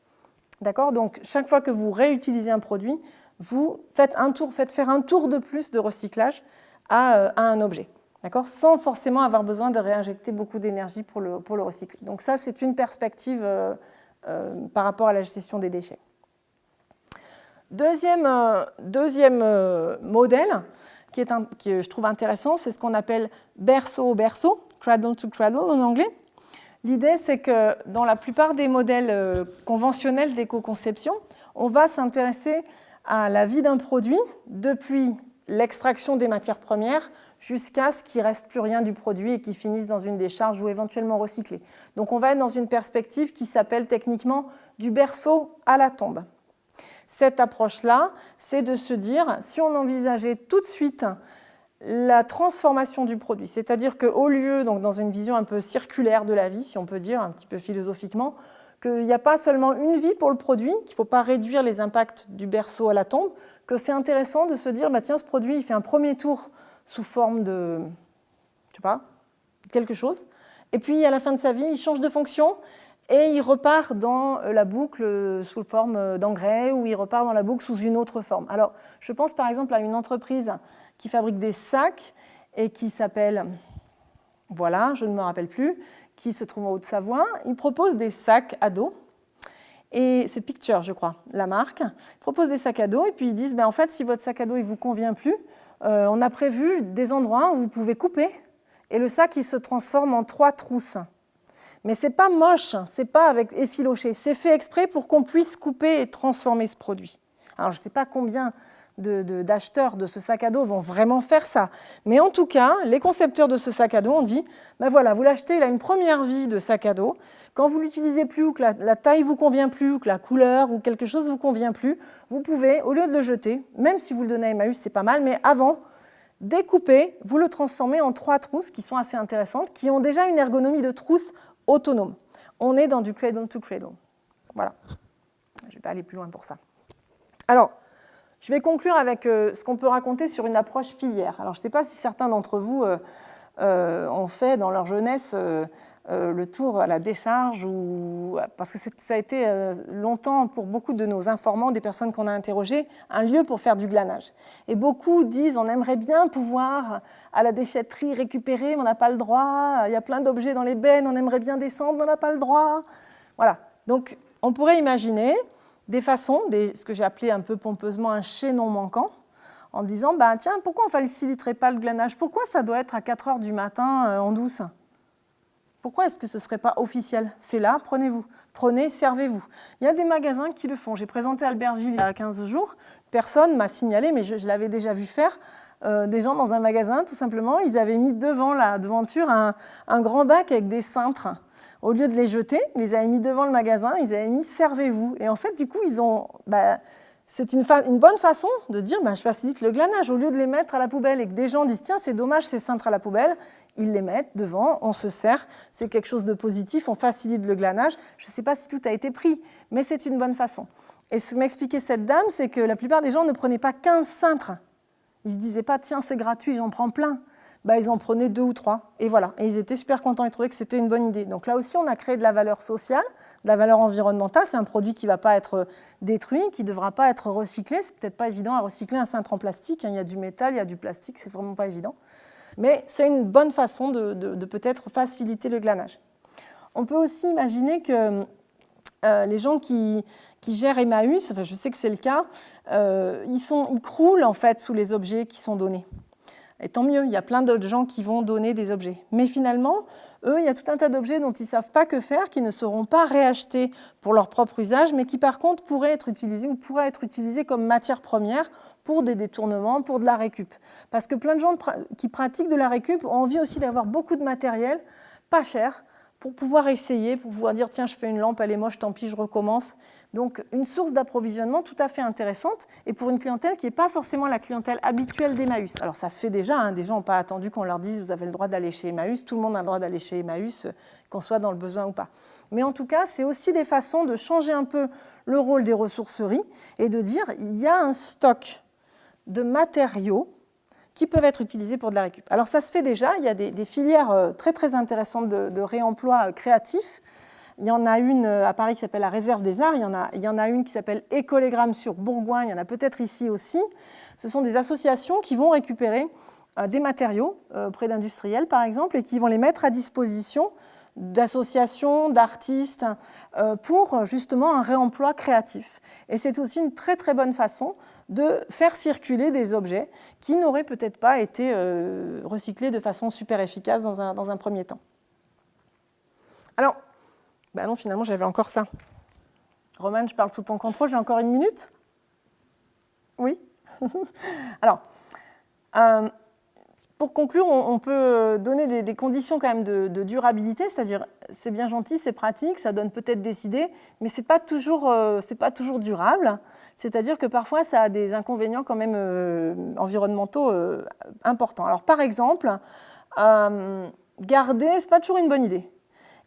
D'accord ? Donc, chaque fois que vous réutilisez un produit, vous faites faire un tour de plus de recyclage à un objet, d'accord ? Sans forcément avoir besoin de réinjecter beaucoup d'énergie pour le recycler. Donc ça, c'est une perspective par rapport à la gestion des déchets. Deuxième modèle qui je trouve intéressant, c'est ce qu'on appelle berceau au berceau, cradle to cradle en anglais. L'idée, c'est que dans la plupart des modèles conventionnels d'éco-conception, on va s'intéresser à la vie d'un produit depuis l'extraction des matières premières jusqu'à ce qu'il ne reste plus rien du produit et qu'il finisse dans une décharge ou éventuellement recyclé. Donc on va être dans une perspective qui s'appelle techniquement du berceau à la tombe. Cette approche-là, c'est de se dire, si on envisageait tout de suite la transformation du produit, c'est-à-dire qu'au lieu, donc dans une vision un peu circulaire de la vie, si on peut dire, un petit peu philosophiquement, qu'il n'y a pas seulement une vie pour le produit, qu'il ne faut pas réduire les impacts du berceau à la tombe, que c'est intéressant de se dire, bah tiens, ce produit, il fait un premier tour sous forme de, je sais pas, quelque chose, et puis à la fin de sa vie, il change de fonction, et il repart dans la boucle sous forme d'engrais, ou il repart dans la boucle sous une autre forme. Alors, je pense par exemple à une entreprise qui fabrique des sacs, et qui s'appelle, voilà, je ne me rappelle plus, qui se trouve en Haute-Savoie. Il propose des sacs à dos. Et c'est Picture, je crois, la marque. Ils proposent des sacs à dos et puis ils disent, en fait, si votre sac à dos ne vous convient plus, on a prévu des endroits où vous pouvez couper et le sac il se transforme en 3 trousses. Mais ce n'est pas moche, ce n'est pas avec effiloché. C'est fait exprès pour qu'on puisse couper et transformer ce produit. Alors, je ne sais pas combien d'acheteurs de ce sac à dos vont vraiment faire ça. Mais en tout cas, les concepteurs de ce sac à dos ont dit, voilà, vous l'achetez, il a une première vie de sac à dos. Quand vous ne l'utilisez plus ou que la taille ne vous convient plus ou que la couleur ou quelque chose ne vous convient plus, vous pouvez, au lieu de le jeter, même si vous le donnez à Emmaüs, c'est pas mal, mais avant, découper, vous le transformez en 3 trousses qui sont assez intéressantes, qui ont déjà une ergonomie de trousse autonome. On est dans du cradle to cradle. Voilà. Je ne vais pas aller plus loin pour ça. Alors, je vais conclure avec ce qu'on peut raconter sur une approche filière. Alors, je ne sais pas si certains d'entre vous ont fait dans leur jeunesse le tour à la décharge, parce que ça a été longtemps, pour beaucoup de nos informants, des personnes qu'on a interrogées, un lieu pour faire du glanage. Et beaucoup disent, on aimerait bien pouvoir, à la déchetterie, récupérer, mais on n'a pas le droit, il y a plein d'objets dans les bennes, on aimerait bien descendre, mais on n'a pas le droit. Voilà. Donc, on pourrait imaginer des façons, ce que j'ai appelé un peu pompeusement un chaînon manquant, en disant, tiens, pourquoi on ne faciliterait pas le glanage? Pourquoi ça doit être à 4 heures du matin en douce? Pourquoi est-ce que ce ne serait pas officiel? C'est là, prenez-vous. Prenez, servez-vous. Il y a des magasins qui le font. J'ai présenté à Albertville il y a 15 jours. Personne ne m'a signalé, mais je l'avais déjà vu faire. Des gens dans un magasin, tout simplement, ils avaient mis devant la devanture un grand bac avec des cintres. Au lieu de les jeter, ils les avaient mis devant le magasin, ils avaient mis « servez-vous ». Et en fait, du coup, c'est une bonne façon de dire je facilite le glanage. Au lieu de les mettre à la poubelle et que des gens disent « tiens, c'est dommage ces cintres à la poubelle », ils les mettent devant, on se sert, c'est quelque chose de positif, on facilite le glanage. Je ne sais pas si tout a été pris, mais c'est une bonne façon. Et ce que m'expliquait cette dame, c'est que la plupart des gens ne prenaient pas 15 cintres. Ils ne se disaient pas « tiens, c'est gratuit, j'en prends plein ». Ils en prenaient 2 ou 3, et voilà. Et ils étaient super contents, ils trouvaient que c'était une bonne idée. Donc là aussi, on a créé de la valeur sociale, de la valeur environnementale. C'est un produit qui ne va pas être détruit, qui ne devra pas être recyclé. Ce n'est peut-être pas évident à recycler un cintre en plastique. Il y a du métal, il y a du plastique, c'est vraiment pas évident. Mais c'est une bonne façon de peut-être faciliter le glanage. On peut aussi imaginer que les gens qui gèrent Emmaüs, je sais que c'est le cas, ils croulent en fait sous les objets qui sont donnés. Et tant mieux, il y a plein d'autres gens qui vont donner des objets. Mais finalement, eux, il y a tout un tas d'objets dont ils ne savent pas que faire, qui ne seront pas réachetés pour leur propre usage, mais qui par contre pourraient être utilisés comme matière première pour des détournements, pour de la récup. Parce que plein de gens qui pratiquent de la récup ont envie aussi d'avoir beaucoup de matériel, pas cher, pour pouvoir essayer, pour pouvoir dire « tiens, je fais une lampe, elle est moche, tant pis, je recommence ». Donc, une source d'approvisionnement tout à fait intéressante et pour une clientèle qui n'est pas forcément la clientèle habituelle d'Emmaüs. Alors, ça se fait déjà, des gens n'ont pas attendu qu'on leur dise « vous avez le droit d'aller chez Emmaüs », tout le monde a le droit d'aller chez Emmaüs, qu'on soit dans le besoin ou pas. Mais en tout cas, c'est aussi des façons de changer un peu le rôle des ressourceries et de dire « il y a un stock de matériaux qui peuvent être utilisés pour de la récup ». Alors ça se fait déjà, il y a des filières très très intéressantes de réemploi créatif. Il y en a une à Paris qui s'appelle la Réserve des Arts, il y en a une qui s'appelle Écolégramme sur Bourgoin, il y en a peut-être ici aussi. Ce sont des associations qui vont récupérer des matériaux auprès d'industriels par exemple et qui vont les mettre à disposition d'associations, d'artistes pour justement un réemploi créatif. Et c'est aussi une très très bonne façon de faire circuler des objets qui n'auraient peut-être pas été recyclés de façon super efficace dans un premier temps. Alors, non, finalement, j'avais encore ça. Romane, je parle sous ton contrôle, j'ai encore 1 minute? Oui. Alors, pour conclure, on peut donner des conditions quand même de durabilité, c'est-à-dire c'est bien gentil, c'est pratique, ça donne peut-être des idées, mais c'est pas toujours durable. C'est-à-dire que parfois, ça a des inconvénients quand même environnementaux importants. Alors, par exemple, garder, c'est pas toujours une bonne idée.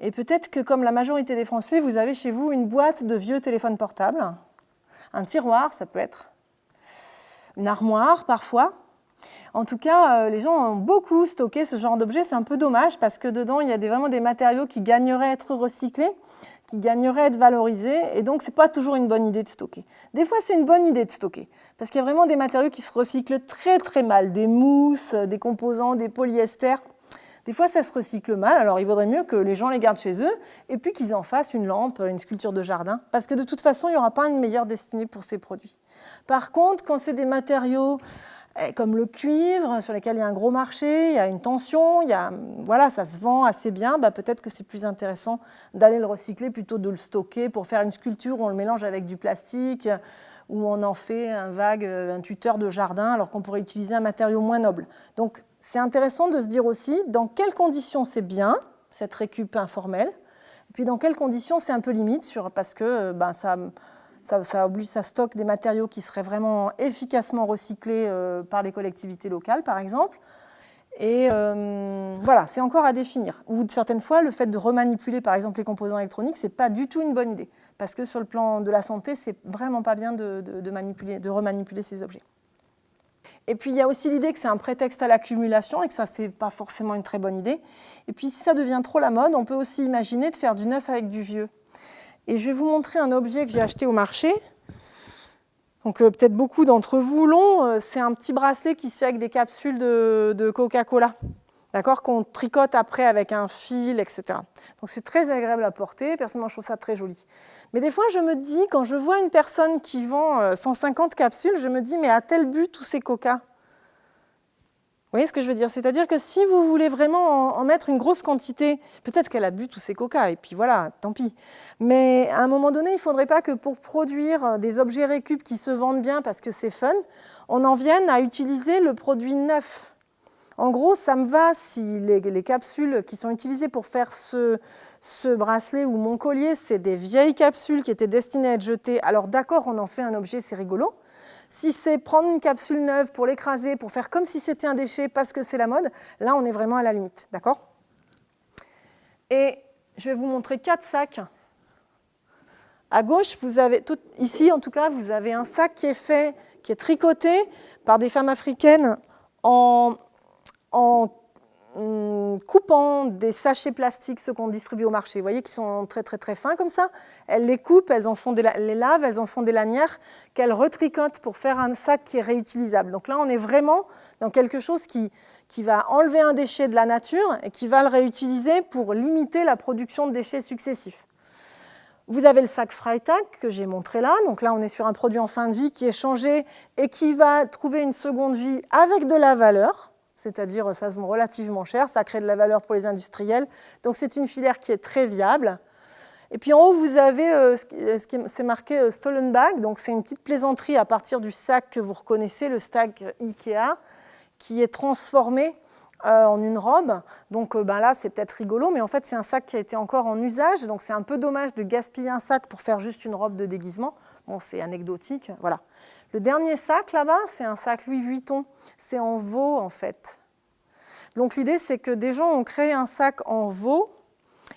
Et peut-être que, comme la majorité des Français, vous avez chez vous une boîte de vieux téléphones portables, un tiroir, ça peut être une armoire parfois. En tout cas, les gens ont beaucoup stocké ce genre d'objets. C'est un peu dommage parce que dedans, il y a vraiment des matériaux qui gagneraient à être recyclés, qui gagneraient à être valorisés. Et donc, ce n'est pas toujours une bonne idée de stocker. Des fois, c'est une bonne idée de stocker parce qu'il y a vraiment des matériaux qui se recyclent très, très mal. Des mousses, des composants, des polyesters. Des fois, ça se recycle mal, alors il vaudrait mieux que les gens les gardent chez eux et puis qu'ils en fassent une lampe, une sculpture de jardin, parce que de toute façon, il n'y aura pas une meilleure destinée pour ces produits. Par contre, quand c'est des matériaux comme le cuivre, sur lesquels il y a un gros marché, il y a une tension, voilà, ça se vend assez bien, peut-être que c'est plus intéressant d'aller le recycler plutôt de le stocker pour faire une sculpture où on le mélange avec du plastique, où on en fait un tuteur de jardin, alors qu'on pourrait utiliser un matériau moins noble. Donc, c'est intéressant de se dire aussi dans quelles conditions c'est bien, cette récup informelle, et puis dans quelles conditions c'est un peu limite, parce que ça stocke des matériaux qui seraient vraiment efficacement recyclés par les collectivités locales, par exemple. Et voilà, c'est encore à définir. Ou certaines fois, le fait de remanipuler, par exemple, les composants électroniques, ce n'est pas du tout une bonne idée, parce que sur le plan de la santé, c'est vraiment pas bien de remanipuler ces objets. Et puis, il y a aussi l'idée que c'est un prétexte à l'accumulation et que ça, ce n'est pas forcément une très bonne idée. Et puis, si ça devient trop la mode, on peut aussi imaginer de faire du neuf avec du vieux. Et je vais vous montrer un objet que j'ai acheté au marché. Donc, peut-être beaucoup d'entre vous l'ont. C'est un petit bracelet qui se fait avec des capsules de Coca-Cola, d'accord, qu'on tricote après avec un fil, etc. Donc, c'est très agréable à porter. Personnellement, je trouve ça très joli. Mais des fois, je me dis, quand je vois une personne qui vend 150 capsules, je me dis, mais a-t-elle bu tous ces Coca ? Vous voyez ce que je veux dire? C'est-à-dire que si vous voulez vraiment en mettre une grosse quantité, peut-être qu'elle a bu tous ces Coca, et puis voilà, tant pis. Mais à un moment donné, il ne faudrait pas que pour produire des objets récup qui se vendent bien parce que c'est fun, on en vienne à utiliser le produit neuf. En gros, ça me va si les capsules qui sont utilisées pour faire ce bracelet ou mon collier, c'est des vieilles capsules qui étaient destinées à être jetées. Alors d'accord, on en fait un objet, c'est rigolo. Si c'est prendre une capsule neuve pour l'écraser, pour faire comme si c'était un déchet parce que c'est la mode, là, on est vraiment à la limite, d'accord? Et je vais vous montrer 4 sacs. À gauche, vous avez, ici en tout cas, vous avez un sac qui est tricoté par des femmes africaines en coupant des sachets plastiques, ceux qu'on distribue au marché, vous voyez, qui sont très très très fins comme ça. Elles les coupent, elles en font les lavent, elles en font des lanières qu'elles retricotent pour faire un sac qui est réutilisable. Donc là, on est vraiment dans quelque chose qui va enlever un déchet de la nature et qui va le réutiliser pour limiter la production de déchets successifs. Vous avez le sac Freitag que j'ai montré là. Donc là, on est sur un produit en fin de vie qui est changé et qui va trouver une seconde vie avec de la valeur. C'est-à-dire ça se vend relativement cher, ça crée de la valeur pour les industriels. Donc c'est une filière qui est très viable. Et puis en haut, vous avez c'est marqué Stolen Bag, donc c'est une petite plaisanterie à partir du sac que vous reconnaissez, le sac Ikea, qui est transformé en une robe. Donc là, c'est peut-être rigolo, mais en fait, c'est un sac qui a été encore en usage, donc c'est un peu dommage de gaspiller un sac pour faire juste une robe de déguisement. Bon, c'est anecdotique, voilà. Le dernier sac, là-bas, c'est un sac Louis Vuitton. C'est en veau, en fait. Donc, l'idée, c'est que des gens ont créé un sac en veau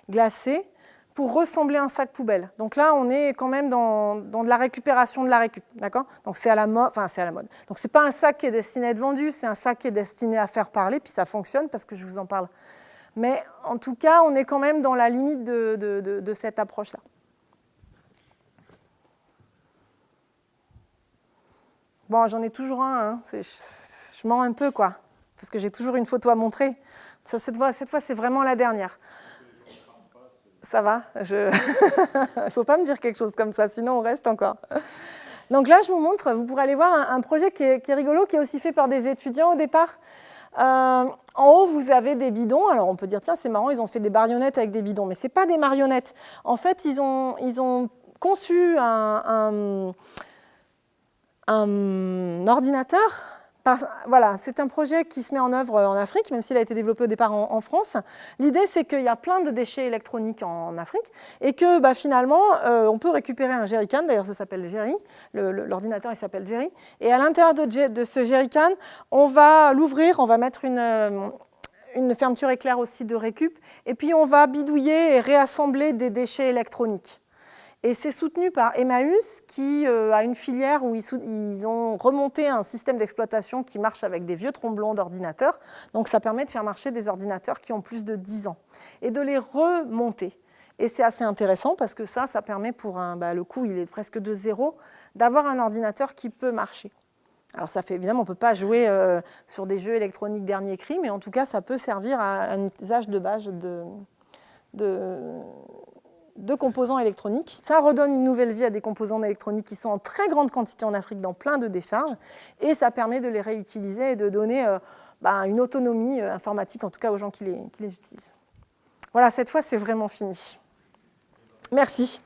glacé pour ressembler à un sac poubelle. Donc là, on est quand même dans de la récupération de la récup, d'accord? Donc, c'est à la mode. Enfin, c'est à la mode. Donc, ce n'est pas un sac qui est destiné à être vendu, c'est un sac qui est destiné à faire parler, puis ça fonctionne parce que je vous en parle. Mais en tout cas, on est quand même dans la limite de cette approche-là. Bon, j'en ai toujours un, hein. Je mens un peu, quoi, parce que j'ai toujours une photo à montrer. Cette fois, c'est vraiment la dernière. Ça va, il ne faut pas me dire quelque chose comme ça, sinon on reste encore. Donc là, je vous montre, vous pourrez aller voir un projet qui est rigolo, qui est aussi fait par des étudiants au départ. En haut, vous avez des bidons. Alors on peut dire, tiens, c'est marrant, ils ont fait des marionnettes avec des bidons, mais ce n'est pas des marionnettes. En fait, ils ont conçu un ordinateur. Voilà, c'est un projet qui se met en œuvre en Afrique, même s'il a été développé au départ en France. L'idée, c'est qu'il y a plein de déchets électroniques en Afrique et que finalement, on peut récupérer un jerrycan, d'ailleurs ça s'appelle Jerry, l'ordinateur il s'appelle Jerry, et à l'intérieur de ce jerrycan, on va l'ouvrir, on va mettre une fermeture éclair aussi de récup, et puis on va bidouiller et réassembler des déchets électroniques. Et c'est soutenu par Emmaüs, qui a une filière où ils ont remonté un système d'exploitation qui marche avec des vieux tromblons d'ordinateurs. Donc ça permet de faire marcher des ordinateurs qui ont plus de 10 ans et de les remonter. Et c'est assez intéressant parce que ça permet pour le coût, il est presque de zéro, d'avoir un ordinateur qui peut marcher. Alors ça fait évidemment, on ne peut pas jouer sur des jeux électroniques dernier cri, mais en tout cas, ça peut servir à un usage de base de composants électroniques. Ça redonne une nouvelle vie à des composants électroniques qui sont en très grande quantité en Afrique dans plein de décharges, et ça permet de les réutiliser et de donner une autonomie informatique, en tout cas aux gens qui les utilisent. Voilà, cette fois, c'est vraiment fini. Merci.